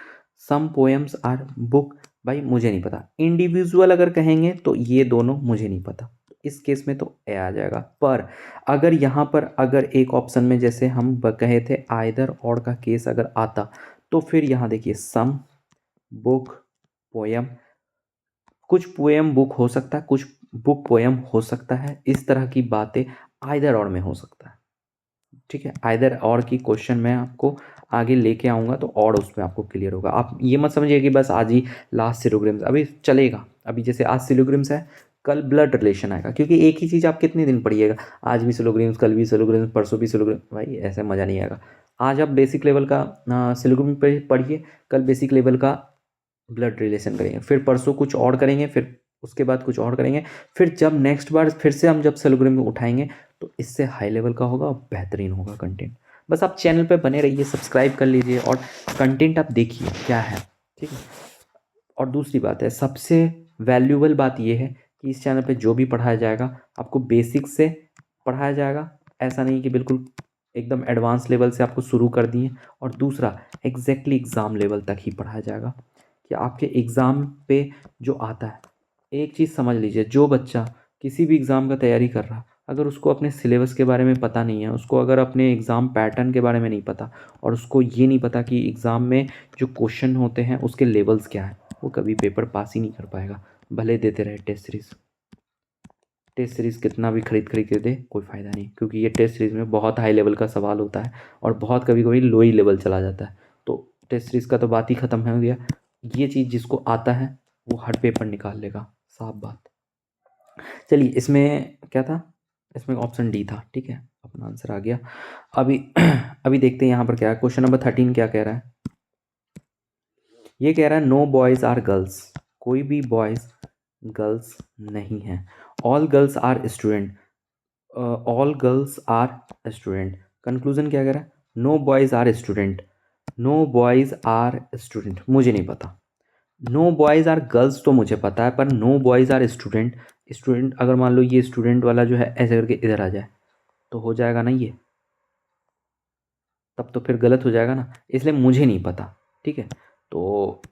some poems are book, भाई मुझे नहीं पता। इंडिविजुअल अगर कहेंगे तो ये दोनों मुझे नहीं पता, इस केस में तो ए आ जाएगा। पर अगर यहाँ पर अगर एक ऑप्शन में जैसे हम कहे थे आइदर और का केस अगर आता, तो फिर यहाँ देखिए सम बुक पोएम, कुछ पोएम बुक हो सकता है, कुछ बुक पोएम हो सकता है, इस तरह की बातें आइदर और में हो सकता है, ठीक है। आइदर और की क्वेश्चन मैं आपको आगे लेके आऊँगा, तो और उसमें आपको क्लियर होगा। आप ये मत समझिए कि बस आज ही लास्ट सिलोग्राम्स, अभी चलेगा। अभी जैसे आज सिलोग्राम्स है, कल ब्लड रिलेशन आएगा, क्योंकि एक ही चीज़ आप कितने दिन पढ़िएगा? आज भी सिलोग्राम्स, कल भी सिलोग्राम्स, परसों भी सिलोग्राम्स, भाई ऐसे मज़ा नहीं आएगा। आज आप बेसिक लेवल का सिलोग्राम पढ़िए, कल बेसिक लेवल का ब्लड रिलेशन करेंगे, फिर परसों कुछ और करेंगे, फिर उसके बाद कुछ और करेंगे, फिर जब नेक्स्ट बार फिर से हम जब सिलोग्राम में उठाएंगे तो इससे हाई लेवल का होगा और बेहतरीन होगा कंटेंट। बस आप चैनल पे बने रहिए, सब्सक्राइब कर लीजिए और कंटेंट आप देखिए क्या है, ठीक है। और दूसरी बात है, सबसे वैल्यूएबल बात यह है कि इस चैनल पे जो भी पढ़ाया जाएगा आपको बेसिक से पढ़ाया जाएगा, ऐसा नहीं कि बिल्कुल एकदम एडवांस लेवल से आपको शुरू कर दिए। और दूसरा, एग्जैक्टली एग्ज़ाम लेवल तक ही पढ़ाया जाएगा, कि आपके एग्ज़ाम पे जो आता है। एक चीज़ समझ लीजिए, जो बच्चा किसी भी एग्ज़ाम का तैयारी कर रहा, अगर उसको अपने सिलेबस के बारे में पता नहीं है, उसको अगर अपने एग्ज़ाम पैटर्न के बारे में नहीं पता, और उसको ये नहीं पता कि एग्ज़ाम में जो क्वेश्चन होते हैं उसके लेवल्स क्या हैं, वो कभी पेपर पास ही नहीं कर पाएगा। भले देते रहे टेस्ट सीरीज़, टेस्ट सीरीज़ कितना भी खरीद के दे, कोई फ़ायदा नहीं, क्योंकि ये टेस्ट सीरीज़ में बहुत हाई लेवल का सवाल होता है और बहुत कभी कभी लो ही लेवल चला जाता है। तो टेस्ट सीरीज़ का तो बात ही ख़त्म हो गया। ये चीज़ जिसको आता है वो हर पेपर निकाल लेगा, साफ बात। चलिए, इसमें क्या था? इसमें ऑप्शन डी था, ठीक है, अपना आंसर आ गया। अभी अभी देखते हैं यहाँ पर क्या है। क्वेश्चन नंबर 13 क्या कह रहा है? ये कह रहा है नो बॉयज़ आर गर्ल्स, कोई भी बॉयज़ गर्ल्स नहीं है। All girls are student, all girls are student. Conclusion क्या कह रहा है? No boys are student, no boys are student, मुझे नहीं पता। नो बॉयज़ आर गर्ल्स तो मुझे पता है, पर no boys are student, student अगर मान लो ये स्टूडेंट वाला जो है ऐसे करके इधर आ जाए तो हो जाएगा ना ये, तब तो फिर गलत हो जाएगा ना, इसलिए मुझे नहीं पता, ठीक है। तो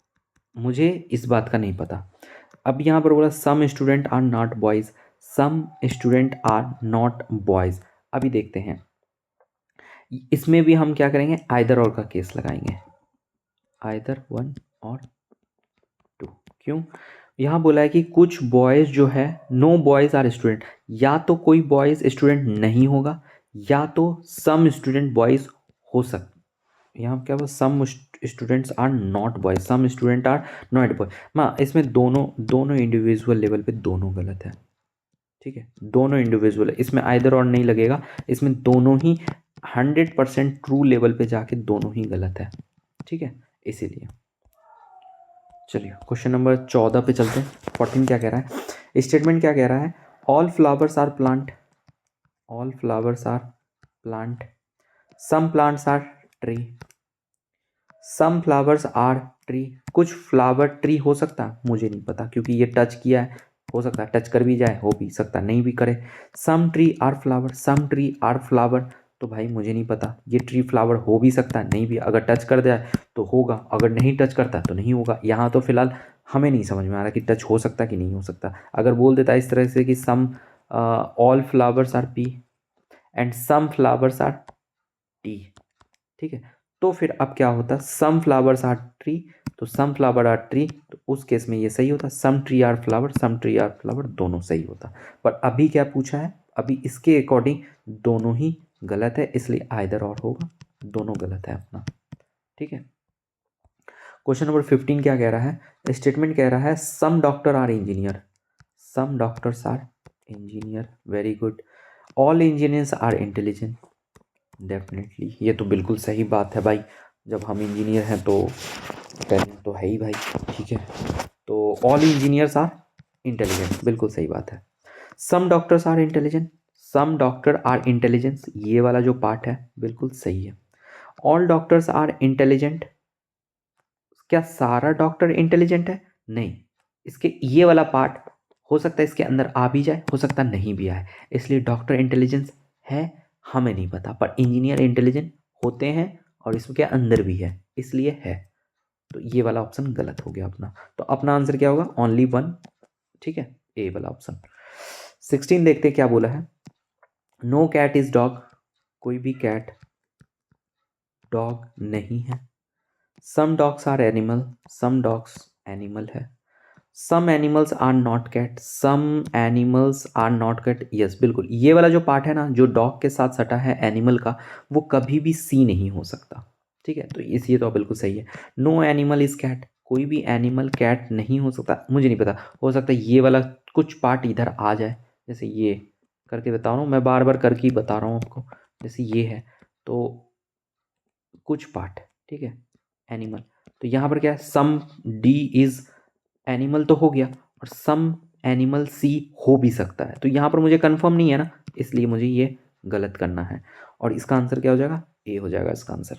मुझे इस बात का नहीं पता। अब यहाँ पर बोला some student are not boys, some student are not boys. अभी देखते हैं, इसमें भी हम क्या करेंगे? आइदर और का केस लगाएंगे, आइदर वन और टू। क्यों? यहाँ बोला है कि कुछ बॉयज़ जो है, नो बॉयज़ आर स्टूडेंट, या तो कोई बॉयज़ स्टूडेंट नहीं होगा, या तो सम स्टूडेंट बॉयज़ हो सकते। यहाँ क्या बोला? Some students are not boys, some student are not boy. माँ, इसमें दोनों दोनों इंडिविजुअल लेवल पे दोनों गलत है, ठीक है, दोनों इंडिविजुअल है, इसमें आइदर और नहीं लगेगा, इसमें दोनों ही 100% ट्रू लेवल पे जाके दोनों ही गलत है, ठीक है, इसीलिए। चलिए क्वेश्चन नंबर 14 पे चलते हैं। 14 क्या कह रहा है? स्टेटमेंट क्या कह रहा है? All flowers are plant, all flowers are plant, some plants are tree, some flowers are tree. कुछ फ्लावर ट्री हो सकता है, मुझे नहीं पता, क्योंकि ये टच किया है, हो सकता है टच कर भी जाए, हो भी सकता है नहीं भी करे। Some tree are flower, some tree are flower, तो भाई मुझे नहीं पता, ये ट्री फ्लावर हो भी सकता है, नहीं भी, अगर टच कर जाए तो होगा, अगर नहीं टच करता तो नहीं होगा। यहाँ तो फिलहाल हमें नहीं समझ में आ रहा कि टच हो सकता कि नहीं हो सकता। अगर बोल देता इस तरह से कि some all flowers are P and some flowers are T. ठीक है, तो फिर अब क्या होता, सम फ्लावर्स आर ट्री, तो सम फ्लावर आर ट्री, तो उस केस में ये सही होता, some tree are flower, some tree are flower, दोनों सही होता। पर अभी क्या पूछा है, अभी इसके अकॉर्डिंग दोनों ही गलत है, इसलिए आइदर और होगा, दोनों गलत है अपना। ठीक है, क्वेश्चन नंबर 15 क्या कह रहा है, स्टेटमेंट कह रहा है some doctor are engineer, some doctors are engineer, very good. All engineers are intelligent, definitely ये तो बिल्कुल सही बात है भाई, जब हम इंजीनियर हैं तो टैलेंट तो है ही भाई। ठीक है, तो ऑल इंजीनियर्स आर इंटेलिजेंट, बिल्कुल सही बात है। Some doctors are intelligent, some doctor are intelligence, ये वाला जो पार्ट है बिल्कुल सही है। ऑल डॉक्टर्स आर इंटेलिजेंट, क्या सारा डॉक्टर इंटेलिजेंट है, नहीं, इसके ये वाला पार्ट हो सकता है इसके अंदर आ भी जाए, हो सकता नहीं भी आए, इसलिए डॉक्टर इंटेलिजेंस है हमें नहीं पता, पर इंजीनियर इंटेलिजेंट होते हैं और इसके अंदर भी है, इसलिए है। तो ये वाला ऑप्शन गलत हो गया अपना, तो अपना आंसर क्या होगा, ओनली वन। ठीक है, ए वाला ऑप्शन। 16 देखते क्या बोला है, नो कैट इज डॉग, कोई भी कैट डॉग नहीं है। Some dogs are animal, some dogs animal है। Some animals are not cat, some animals are not cat, yes बिल्कुल, ये वाला जो पार्ट है ना जो डॉग के साथ सटा है एनिमल का, वो कभी भी सी नहीं हो सकता। ठीक है, तो ये तो बिल्कुल सही है। नो एनिमल इज कैट, कोई भी एनिमल कैट नहीं हो सकता, मुझे नहीं पता, हो सकता है ये वाला कुछ पार्ट इधर आ जाए, जैसे ये करके बता रहा हूँ मैं, बार बार करके ही बता रहा हूँ आपको, जैसे ये है तो कुछ पार्ट, ठीक है, एनिमल, तो यहाँ पर क्या है, सम डी इज एनिमल तो हो गया, और सम एनिमल सी हो भी सकता है, तो यहाँ पर मुझे कंफर्म नहीं है ना, इसलिए मुझे ये गलत करना है, और इसका आंसर क्या हो जाएगा, ए हो जाएगा इसका आंसर।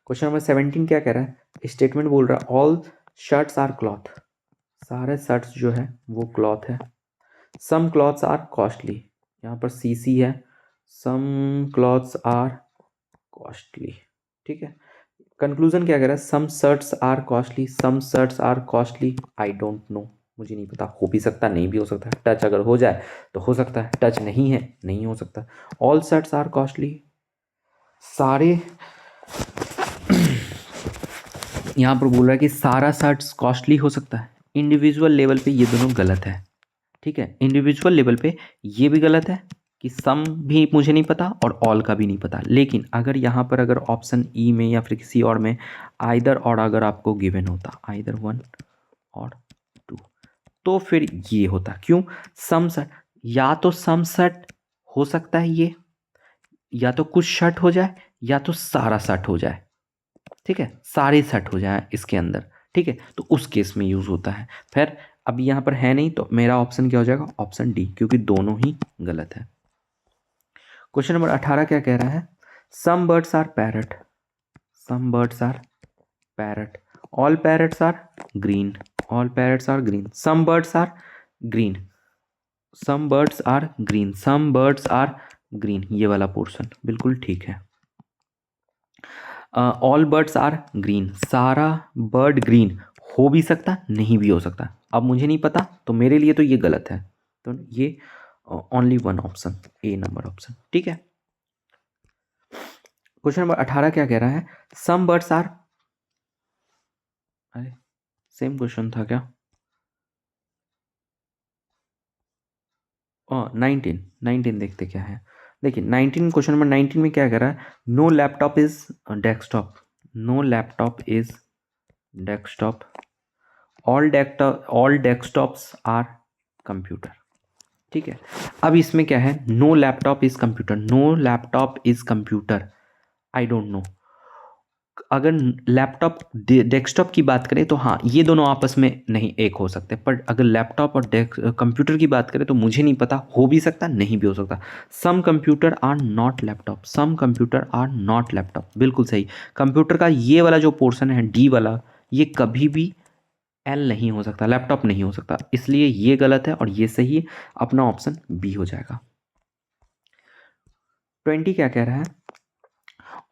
क्वेश्चन नंबर 17 क्या कह रहा है, स्टेटमेंट बोल रहा है ऑल शर्ट्स आर क्लॉथ, सारे शर्ट्स जो है वो क्लॉथ है। सम क्लॉथ्स आर कॉस्टली, यहाँ पर सी सी है, सम क्लॉथ्स आर कॉस्टली। ठीक है, कंक्लूजन क्या कह रहा है, some shirts are costly, some shirts are costly, I don't know, मुझे नहीं पता, हो भी सकता नहीं भी हो सकता, टच अगर हो जाए तो हो सकता है, टच नहीं है नहीं हो सकता। ऑल शर्ट्स आर कॉस्टली, सारे यहाँ पर बोल रहा है कि सारा शर्ट्स कॉस्टली हो सकता है, इंडिविजुअल लेवल पे ये दोनों गलत है। ठीक है, इंडिविजुअल लेवल पे ये भी गलत है कि सम भी मुझे नहीं पता और ऑल का भी नहीं पता, लेकिन अगर यहाँ पर अगर ऑप्शन ई में या फिर किसी और में आइदर और अगर आपको गिवन होता, आइदर वन और टू, तो फिर ये होता, क्यों, सम सेट, या तो सम सेट हो सकता है ये, या तो कुछ सेट हो जाए, या तो सारा सेट हो जाए। ठीक है, सारे सेट हो जाए इसके अंदर, ठीक है, तो उस केस में यूज़ होता है। फिर अब यहाँ पर है नहीं, तो मेरा ऑप्शन क्या हो जाएगा, ऑप्शन डी, क्योंकि दोनों ही गलत है। क्वेश्चन नंबर 18 क्या कह रहा है, some birds are parrot, some birds are parrot, all parrots are green, all parrots are green, some birds are green, some birds are green, some birds are green, ये वाला पोर्शन बिल्कुल ठीक है। All birds are green, सारा bird green हो भी सकता नहीं भी हो सकता, अब मुझे नहीं पता, तो मेरे लिए तो ये गलत है, तो ये ओनली वन ऑप्शन, ए नंबर ऑप्शन। ठीक है, क्वेश्चन नंबर 18 क्या कह रहा है, सम बर्ड्स आर, अरे सेम क्वेश्चन था क्या, 19 देखते क्या है। देखिए 19, क्वेश्चन नंबर 19 में क्या कह रहा है, no laptop is desktop, no laptop is desktop, all desktops are computer. ठीक है, अब इसमें क्या है, no laptop is computer, no laptop is computer, I don't know, अगर लैपटॉप डेस्कटॉप की बात करें तो हाँ ये दोनों आपस में नहीं एक हो सकते, पर अगर लैपटॉप और कंप्यूटर की बात करें तो मुझे नहीं पता, हो भी सकता नहीं भी हो सकता। Some computer are not laptop, some computer are not laptop, बिल्कुल सही। कंप्यूटर का ये वाला जो पोर्शन है डी वाला, ये कभी भी एल नहीं हो सकता, लैपटॉप नहीं हो सकता, इसलिए ये गलत है और ये सही है, अपना ऑप्शन बी हो जाएगा। 20 क्या कह रहा है,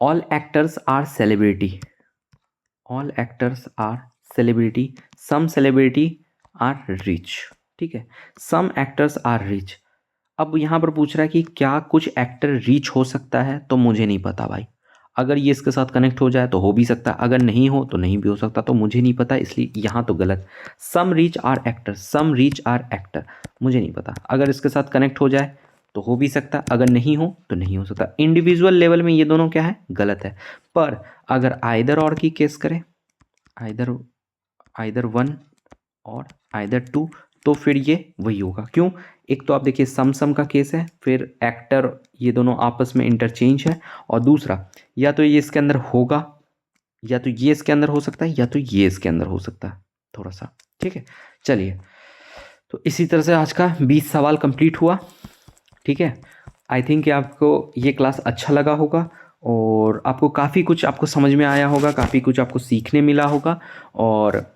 all actors are celebrity, all actors are celebrity, some celebrity are rich. ठीक है, सम एक्टर्स आर रिच, अब यहाँ पर पूछ रहा है कि क्या कुछ एक्टर रीच हो सकता है, तो मुझे नहीं पता भाई। अगर ये इसके साथ कनेक्ट हो जाए तो हो भी सकता है, अगर नहीं हो तो नहीं भी हो सकता, तो मुझे नहीं पता, इसलिए यहाँ तो गलत। Some rich are actor, some rich are actor, मुझे नहीं पता। अगर इसके साथ कनेक्ट हो जाए तो हो भी सकता, अगर नहीं हो तो नहीं हो सकता। इंडिविजुअल लेवल में ये दोनों क्या है, गलत है। पर अगर आइदर और की केस करें, आइदर आइदर वन और आइदर टू, तो फिर ये वही होगा। क्यों? एक तो आप देखिए सम सम का केस है, फिर एक्टर, ये दोनों आपस में इंटरचेंज है, और दूसरा या तो ये इसके अंदर होगा, या तो ये इसके अंदर हो सकता है, या तो ये इसके अंदर हो सकता है, थोड़ा सा। ठीक है, चलिए, तो इसी तरह से आज का 20 सवाल कंप्लीट हुआ। ठीक है, आई थिंक कि आपको ये क्लास अच्छा लगा होगा, और आपको काफ़ी कुछ आपको समझ में आया होगा, काफ़ी कुछ आपको सीखने मिला होगा। और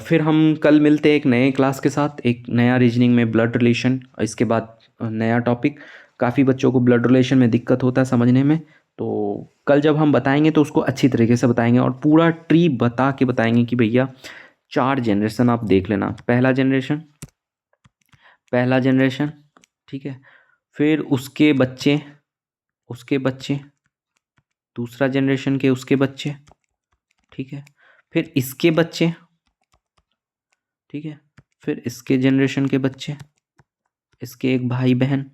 फिर हम कल मिलते हैं एक नए क्लास के साथ, एक नया रीजनिंग में ब्लड रिलेशन, इसके बाद नया टॉपिक। काफ़ी बच्चों को ब्लड रिलेशन में दिक्कत होता है समझने में, तो कल जब हम बताएंगे तो उसको अच्छी तरीके से बताएंगे, और पूरा ट्री बता के बताएंगे कि भैया 4 जनरेशन आप देख लेना। पहला जनरेशन, पहला जनरेशन, ठीक है, फिर उसके बच्चे, उसके बच्चे, दूसरा जनरेशन के उसके बच्चे, ठीक है, फिर इसके बच्चे, ठीक है, फिर इसके जनरेशन के बच्चे, इसके एक भाई बहन,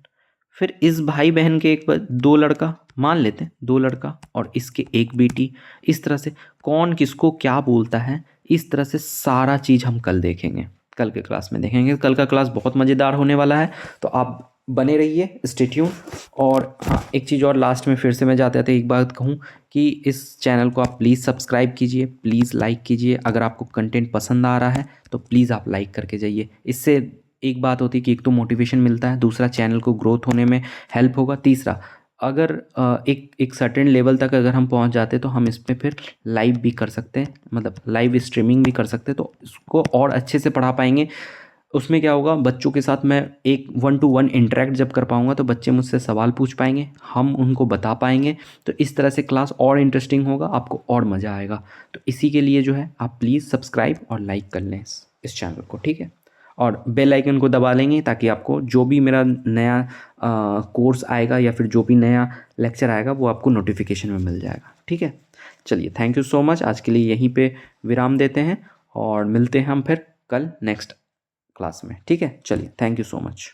फिर इस भाई बहन के एक दो लड़का, मान लेते हैं 2 लड़का, और इसके एक बेटी। इस तरह से कौन किसको क्या बोलता है, इस तरह से सारा चीज़ हम कल देखेंगे, कल के क्लास में देखेंगे। कल का क्लास बहुत मज़ेदार होने वाला है, तो आप बने रहिए, स्टे ट्यून। और हाँ, एक चीज़ और लास्ट में फिर से मैं जाते जाते एक बात कहूँ कि इस चैनल को आप प्लीज़ सब्सक्राइब कीजिए, प्लीज़ लाइक कीजिए। अगर आपको कंटेंट पसंद आ रहा है तो प्लीज़ आप लाइक करके जाइए। इससे एक बात होती है कि एक तो मोटिवेशन मिलता है, दूसरा चैनल को ग्रोथ होने में हेल्प होगा, तीसरा अगर एक सर्टेन लेवल तक अगर हम पहुंच जाते तो हम इस पर फिर लाइव भी कर सकते हैं, मतलब लाइव स्ट्रीमिंग भी कर सकते हैं, तो इसको और अच्छे से पढ़ा पाएंगे। उसमें क्या होगा, बच्चों के साथ मैं एक 1 to 1 इंटरेक्ट जब कर पाऊंगा तो बच्चे मुझसे सवाल पूछ पाएंगे, हम उनको बता पाएंगे, तो इस तरह से क्लास और इंटरेस्टिंग होगा, आपको और मज़ा आएगा। तो इसी के लिए जो है आप प्लीज़ सब्सक्राइब और लाइक कर लें इस चैनल को, ठीक है, और बेल आइकन को दबा लेंगे ताकि आपको जो भी मेरा नया कोर्स आएगा या फिर जो भी नया लेक्चर आएगा वो आपको नोटिफिकेशन में मिल जाएगा। ठीक है, चलिए, थैंक यू सो मच। आज के लिए यहीं पे विराम देते हैं, और मिलते हैं हम फिर कल नेक्स्ट क्लास में। ठीक है, चलिए, थैंक यू सो मच।